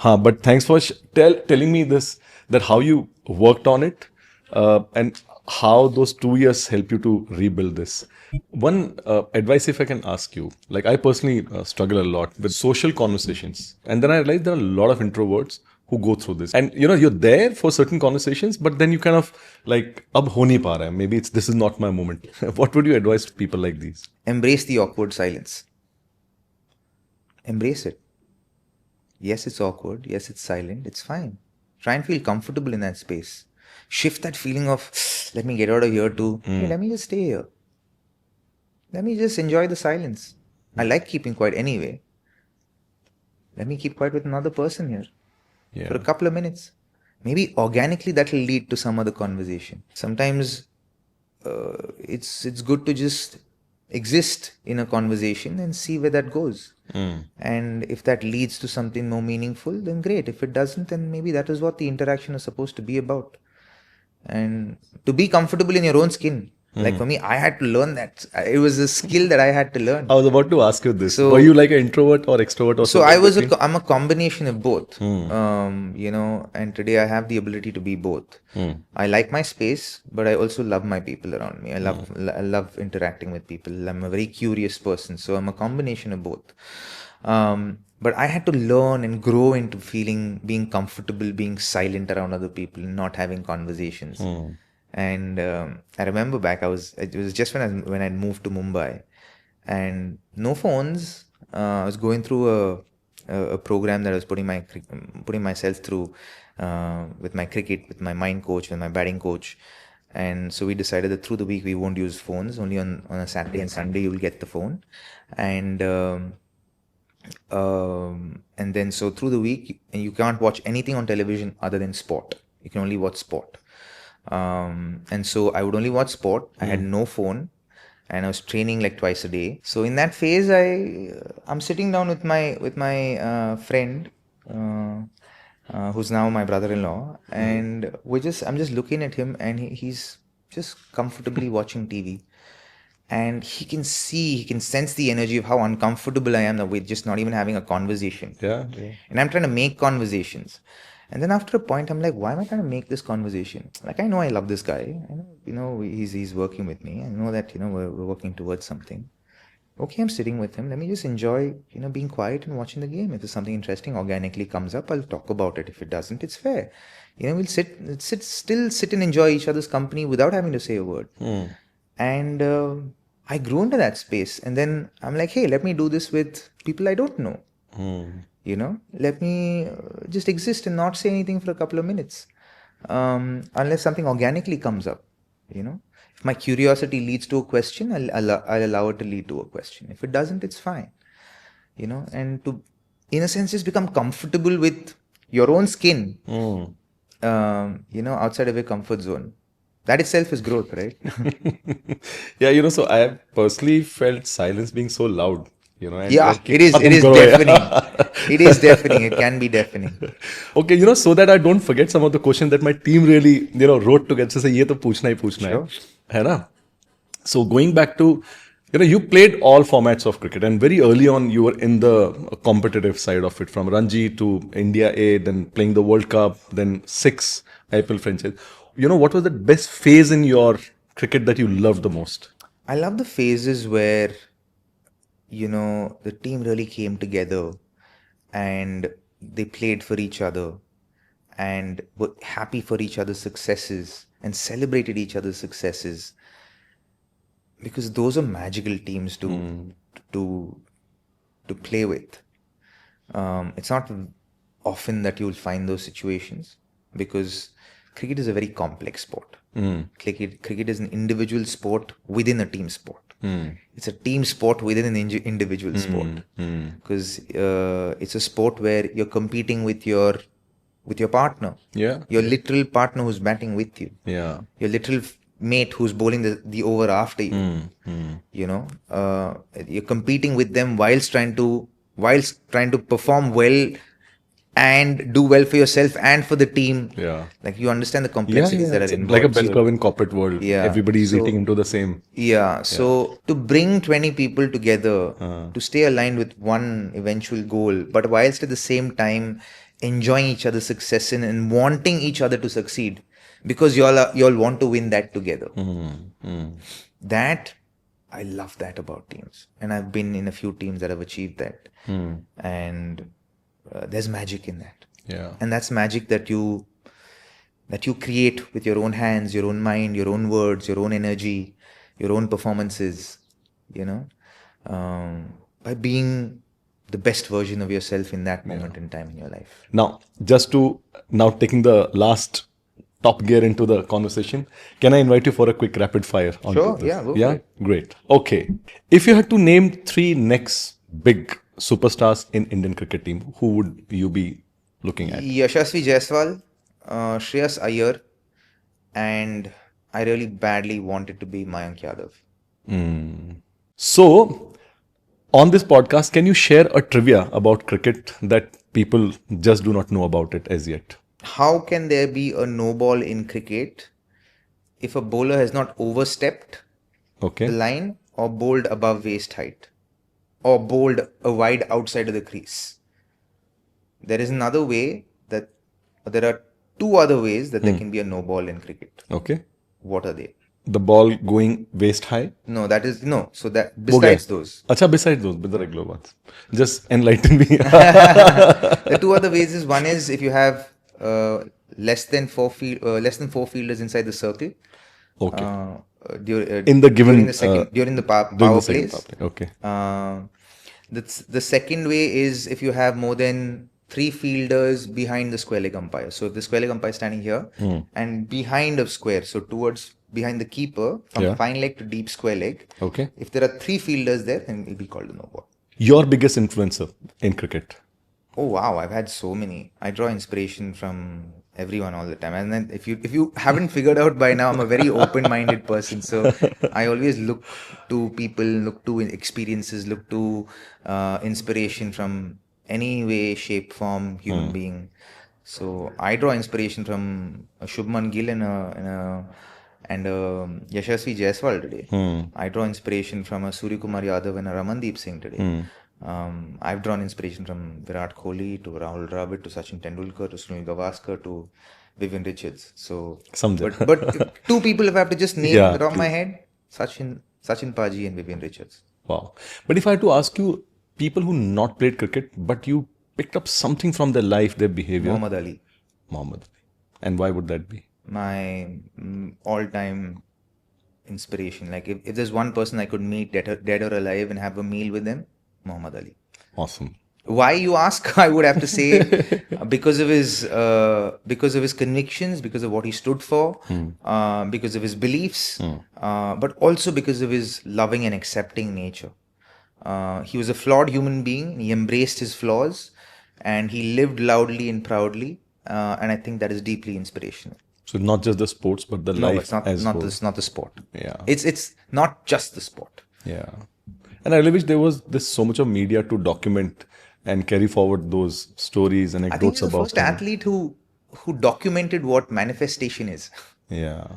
S3: But thanks for telling me this, that how you worked on it, and how those 2 years help you to rebuild this. One advice, if I can ask you, like I personally struggle a lot with social conversations. And then I realized there are a lot of introverts who go through this. And you're there for certain conversations, but then you kind of like, ab ho nahi pa raha hai. Maybe this is not my moment. What would you advise to people like these?
S2: Embrace the awkward silence. Embrace it. Yes, it's awkward. Yes, it's silent. It's fine. Try and feel comfortable in that space. Shift that feeling of, let me get out of here to, hey, let me just stay here. Let me just enjoy the silence. I like keeping quiet anyway. Let me keep quiet with another person here for a couple of minutes. Maybe organically that will lead to some other conversation. Sometimes it's good to just exist in a conversation and see where that goes. And if that leads to something more meaningful, then great. If it doesn't, then maybe that is what the interaction is supposed to be about. And to be comfortable in your own skin. Like for me, I had to learn that. It was a skill that I had to learn.
S3: I was about to ask you this.
S2: So,
S3: were you like an introvert or extrovert? Or
S2: so I'm a combination of both. And today I have the ability to be both. I like my space, but I also love my people around me. I love interacting with people. I'm a very curious person, so I'm a combination of both. But I had to learn and grow into being comfortable, being silent around other people, not having conversations. And I remember back, it was just when I moved to Mumbai, and no phones. I was going through a program that I was putting myself through with my cricket, with my mind coach, with my batting coach. And so we decided that through the week we won't use phones. Only on a Saturday and Sunday you will get the phone. And then so through the week you can't watch anything on television other than sport. You can only watch sport. And so I would only watch sport. I had no phone, and I was training like twice a day. So in that phase, I'm sitting down with my friend, who's now my brother-in-law, and I'm just looking at him, and he's just comfortably watching TV, and he can sense the energy of how uncomfortable I am with just not even having a conversation.
S3: Yeah.
S2: And I'm trying to make conversations. And then after a point, I'm like, why am I trying to make this conversation? Like, I know I love this guy. I know, he's working with me. I know that, we're working towards something. Okay, I'm sitting with him. Let me just enjoy, being quiet and watching the game. If there's something interesting organically comes up, I'll talk about it. If it doesn't, it's fair. We'll sit and enjoy each other's company without having to say a word. And I grew into that space. And then I'm like, hey, let me do this with people I don't know. Let me just exist and not say anything for a couple of minutes, unless something organically comes up. If my curiosity leads to a question, I'll allow it to lead to a question. If it doesn't, it's fine. And to, in a sense, just become comfortable with your own skin, outside of your comfort zone. That itself is growth, right?
S3: Yeah, so I have personally felt silence being so loud. And
S2: it is deafening. It is deafening. It can be deafening.
S3: Okay, so that I don't forget some of the questions that my team really, wrote together to say, ye to पूछना ही पूछना है. है ना? So going back to, you played all formats of cricket, and very early on you were in the competitive side of it, from Ranji to India A, then playing the World Cup, then 6 IPL franchise. What was the best phase in your cricket that you loved the most?
S2: I love the phases where the team really came together and they played for each other and were happy for each other's successes and celebrated each other's successes, because those are magical teams to play with. It's not often that you'll find those situations, because cricket is a very complex sport. Cricket is an individual sport within a team sport. It's a team sport within an individual sport, because it's a sport where you're competing with your partner.
S3: Yeah.
S2: Your literal partner who's batting with you.
S3: Yeah.
S2: Your literal mate who's bowling the over after you. You're competing with them whilst trying to perform well and do well for yourself and for the team.
S3: Yeah.
S2: Like you understand the
S3: Yeah,
S2: complexities that are
S3: it's
S2: involved.
S3: like a bell
S2: So-
S3: curve in corporate world.
S2: Yeah,
S3: Everybody is
S2: so-
S3: eating into the same.
S2: Yeah, so to bring 20 people together
S3: Uh.
S2: to stay aligned with one eventual goal, but whilst at the same time enjoying each other's success and wanting each other to succeed, because you all want to win that together. That I love that about teams, and I've been in a few teams that have achieved that, and there's magic in that,
S3: Yeah.
S2: and that's magic that you create with your own hands, your own mind, your own words, your own energy, your own performances, by being the best version of yourself in that moment in time in your life.
S3: Now, now taking the last top gear into the conversation, can I invite you for a quick rapid fire?
S2: Sure, yeah, go for it.
S3: Great. Okay. If you had to name 3 next big superstars in Indian cricket team, who would you be looking at?
S2: Yashasvi Jaiswal, Shreyas Iyer, and I really badly wanted to be Mayank Yadav.
S3: So, on this podcast, can you share a trivia about cricket that people just do not know about it as yet?
S2: How can there be a no ball in cricket if a bowler has not overstepped
S3: Okay.
S2: the line or bowled above waist height or bowled a wide outside of the crease? There is another way that there are 2 other ways that there can be a no ball in cricket.
S3: Okay.
S2: What are they?
S3: The ball going waist high.
S2: No, that is no. So that besides those,
S3: Acha, besides those, with the regular ones. Just enlighten me.
S2: the 2 other ways is one is if you have less than 4 fielders inside the circle.
S3: Okay.
S2: In
S3: the given,
S2: during the power
S3: Doing the
S2: plays.
S3: second power play. Okay.
S2: The second way is if you have more than 3 fielders behind the square leg umpire. So if the square leg umpire is standing here and behind a square, so behind the keeper from fine leg to deep square leg.
S3: Okay.
S2: If there are 3 fielders there, then it will be called a no ball.
S3: Your biggest influencer in cricket?
S2: Oh wow, I've had so many. I draw inspiration from everyone all the time. And then if you haven't figured out by now, I'm a very open-minded person. So I always look to people, look to experiences, look to inspiration from any way, shape, form, human being. So I draw inspiration from Shubman Gill and Yashasvi Jaiswal today. I draw inspiration from a Surya Kumar Yadav and a Ramandeep Singh today. I've drawn inspiration from Virat Kohli to Rahul Dravid to Sachin Tendulkar to Sunil Gavaskar to Vivian Richards. So, but if 2 people if I have to just name at the top of my head, Sachin Paji and Vivian Richards.
S3: Wow. But if I had to ask you, people who not played cricket, but you picked up something from their life, their behavior.
S2: Muhammad Ali.
S3: And why would that be?
S2: My all-time inspiration. Like if there's one person I could meet dead or alive and have a meal with them, Muhammad Ali.
S3: Awesome.
S2: Why, you ask? I would have to say because of his convictions, because of what he stood for, because of his beliefs, but also because of his loving and accepting nature. He was a flawed human being. He embraced his flaws, and he lived loudly and proudly. And I think that is deeply inspirational.
S3: So not just the sports, but the life
S2: it's not,
S3: as
S2: not
S3: whole.
S2: this, not the sport.
S3: Yeah.
S2: It's not just the sport.
S3: Yeah. And I really wish there's so much of media to document and carry forward those stories and
S2: I think
S3: anecdotes
S2: he's the
S3: about
S2: first
S3: him.
S2: athlete who documented what manifestation is.
S3: Yeah.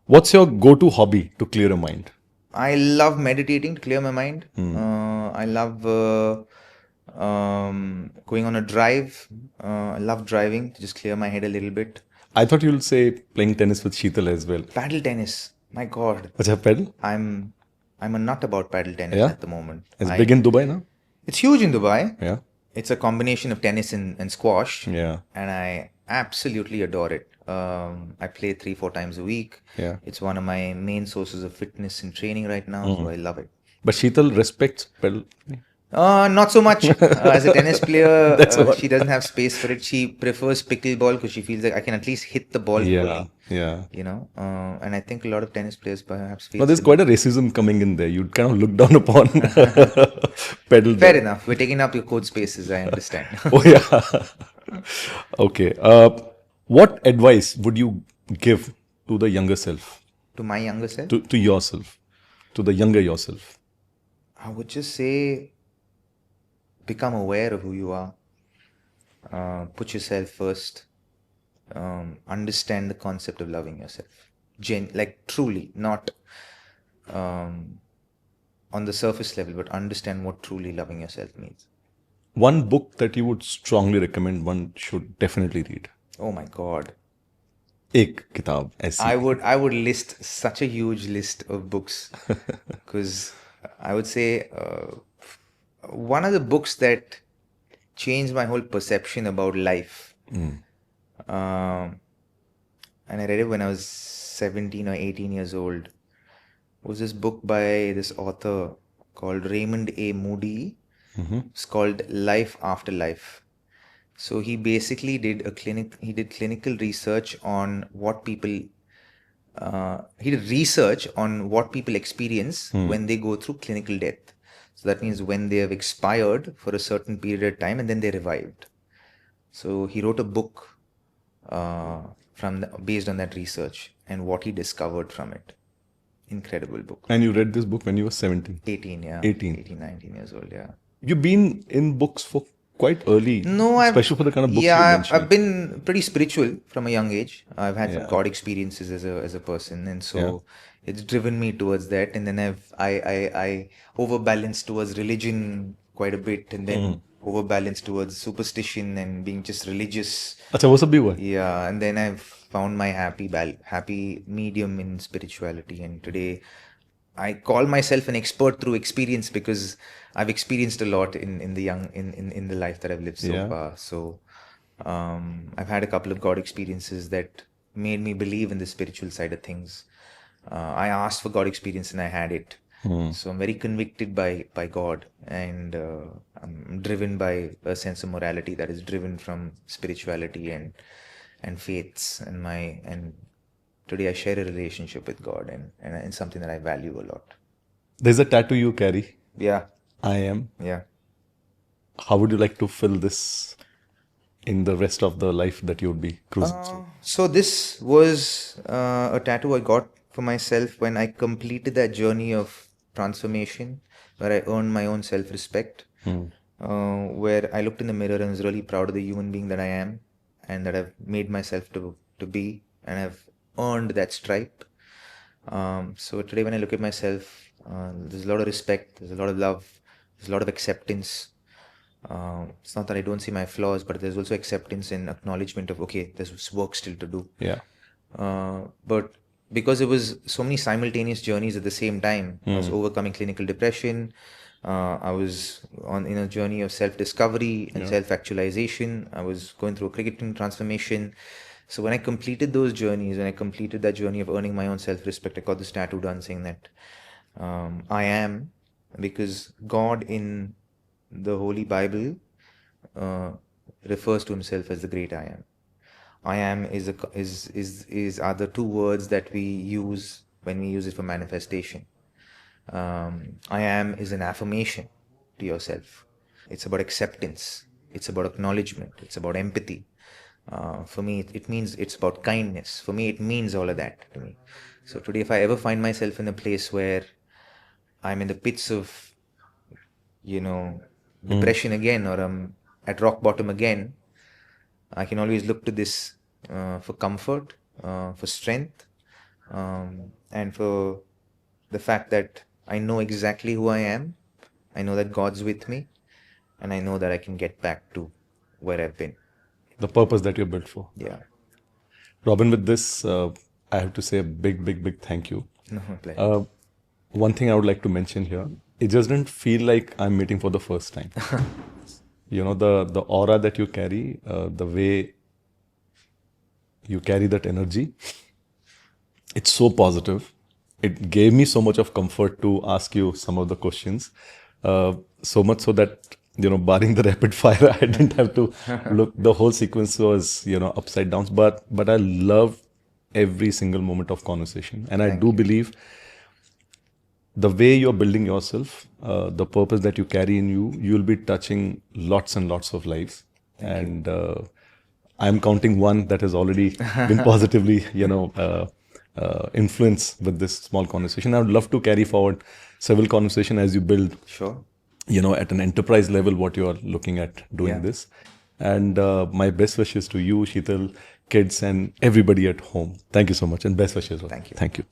S3: What's your go-to hobby to clear your mind?
S2: I love meditating to clear my mind. I love going on a drive. I love driving to just clear my head a little bit.
S3: I thought you'll say playing tennis with Sheetal as well.
S2: Paddle tennis. My God.
S3: Acha, paddle?
S2: I'm a nut about paddle tennis
S3: Yeah?
S2: at the moment.
S3: It's big in Dubai now?
S2: It's huge in Dubai.
S3: Yeah.
S2: It's a combination of tennis and squash.
S3: Yeah.
S2: And I absolutely adore it. I play 3-4 times a week.
S3: Yeah.
S2: It's one of my main sources of fitness and training right now, so I love it.
S3: But Sheetal respects paddle.
S2: Not so much. As a tennis player, she doesn't have space for it. She prefers pickleball because she feels like I can at least hit the ball fully.
S3: Yeah.
S2: You know, and I think a lot of tennis players perhaps feel.
S3: Now there's quite a racism coming in there. You'd kind of look down upon paddle.
S2: Fair enough. We're taking up your code spaces. I understand.
S3: Oh yeah. Okay. What advice would you give to the younger self?
S2: To my younger self,
S3: To yourself, to the younger yourself?
S2: I would just say, become aware of who you are. Put yourself first. Understand the concept of loving yourself. Like truly, not on the surface level, but understand what truly loving yourself means.
S3: One book that you would strongly recommend one should definitely read.
S2: Oh my God.
S3: एक किताब ऐसी.
S2: I would list such a huge list of books because I would say one of the books that changed my whole perception about life. And I read it when I was 17 or 18 years old. Was this book by this author called Raymond A. Moody. It's called Life After Life. So he basically did clinical research on what people experience when they go through clinical death. So that means when they have expired for a certain period of time and then they revived. So he wrote a book based on that research and what he discovered from it. Incredible book.
S3: And you read this book when you were 17?
S2: 18, yeah.
S3: 18,
S2: 19 years old, yeah.
S3: You've been in books for quite early.
S2: No,
S3: especially for the kind of books you mentioned.
S2: I've been pretty spiritual from a young age. I've had some God experiences as a person, and so it's driven me towards that. And then I overbalanced towards religion quite a bit, and then overbalanced towards superstition and being just religious.
S3: अच्छा वो सब भी हुआ है?
S2: Yeah, and then I've found my happy medium in spirituality, and today I call myself an expert through experience because I've experienced a lot in the life that I've lived so far. So I've had a couple of God experiences that made me believe in the spiritual side of things. I asked for God experience and I had it. So I'm very convicted by God, and I'm driven by a sense of morality that is driven from spirituality and faiths and today I share a relationship with God and it's something that I value a lot.
S3: There's a tattoo you carry.
S2: Yeah.
S3: I am.
S2: Yeah.
S3: How would you like to fill this in the rest of the life that you would be cruising through?
S2: So this was a tattoo I got for myself when I completed that journey of transformation, where I earned my own self-respect, where I looked in the mirror and was really proud of the human being that I am and that I've made myself to be, and I've earned that stripe. So today when I look at myself, there's a lot of respect, there's a lot of love, there's a lot of acceptance. It's not that I don't see my flaws, but there's also acceptance and acknowledgement of, okay, there's work still to do.
S3: Yeah.
S2: But because it was so many simultaneous journeys at the same time, I was overcoming clinical depression. I was in a journey of self-discovery and self-actualization. I was going through a cricketing transformation. So when I completed those journeys, when I completed that journey of earning my own self-respect, I got this tattoo done saying that I am, because God in the Holy Bible refers to himself as the great I am. I am are the two words that we use when we use it for manifestation. I am is an affirmation to yourself. It's about acceptance. It's about acknowledgement. It's about empathy. For me, it means it's about kindness. For me, it means all of that to me. So today, if I ever find myself in a place where I'm in the pits of, depression again, or I'm at rock bottom again, I can always look to this for comfort, for strength, and for the fact that I know exactly who I am. I know that God's with me, and I know that I can get back to where I've been.
S3: The purpose that you're built for.
S2: Yeah.
S3: Robin, with this, I have to say a big thank you.
S2: No, pleasure.
S3: One thing I would like to mention here, it just didn't feel like I'm meeting for the first time. The aura that you carry, the way you carry that energy, it's so positive. It gave me so much of comfort to ask you some of the questions. So much so that, barring the rapid fire, I didn't have to look. The whole sequence was, upside down. But I love every single moment of conversation. And I do believe the way you're building yourself, the purpose that you carry in you, you'll be touching lots and lots of lives. And I'm counting one that has already been positively, influenced with this small conversation. I would love to carry forward several conversations as you build.
S2: Sure.
S3: At an enterprise level, what you are looking at doing this. And my best wishes to you, Sheetal, kids, and everybody at home. Thank you so much, and best wishes.
S2: Thank you.
S3: Thank you.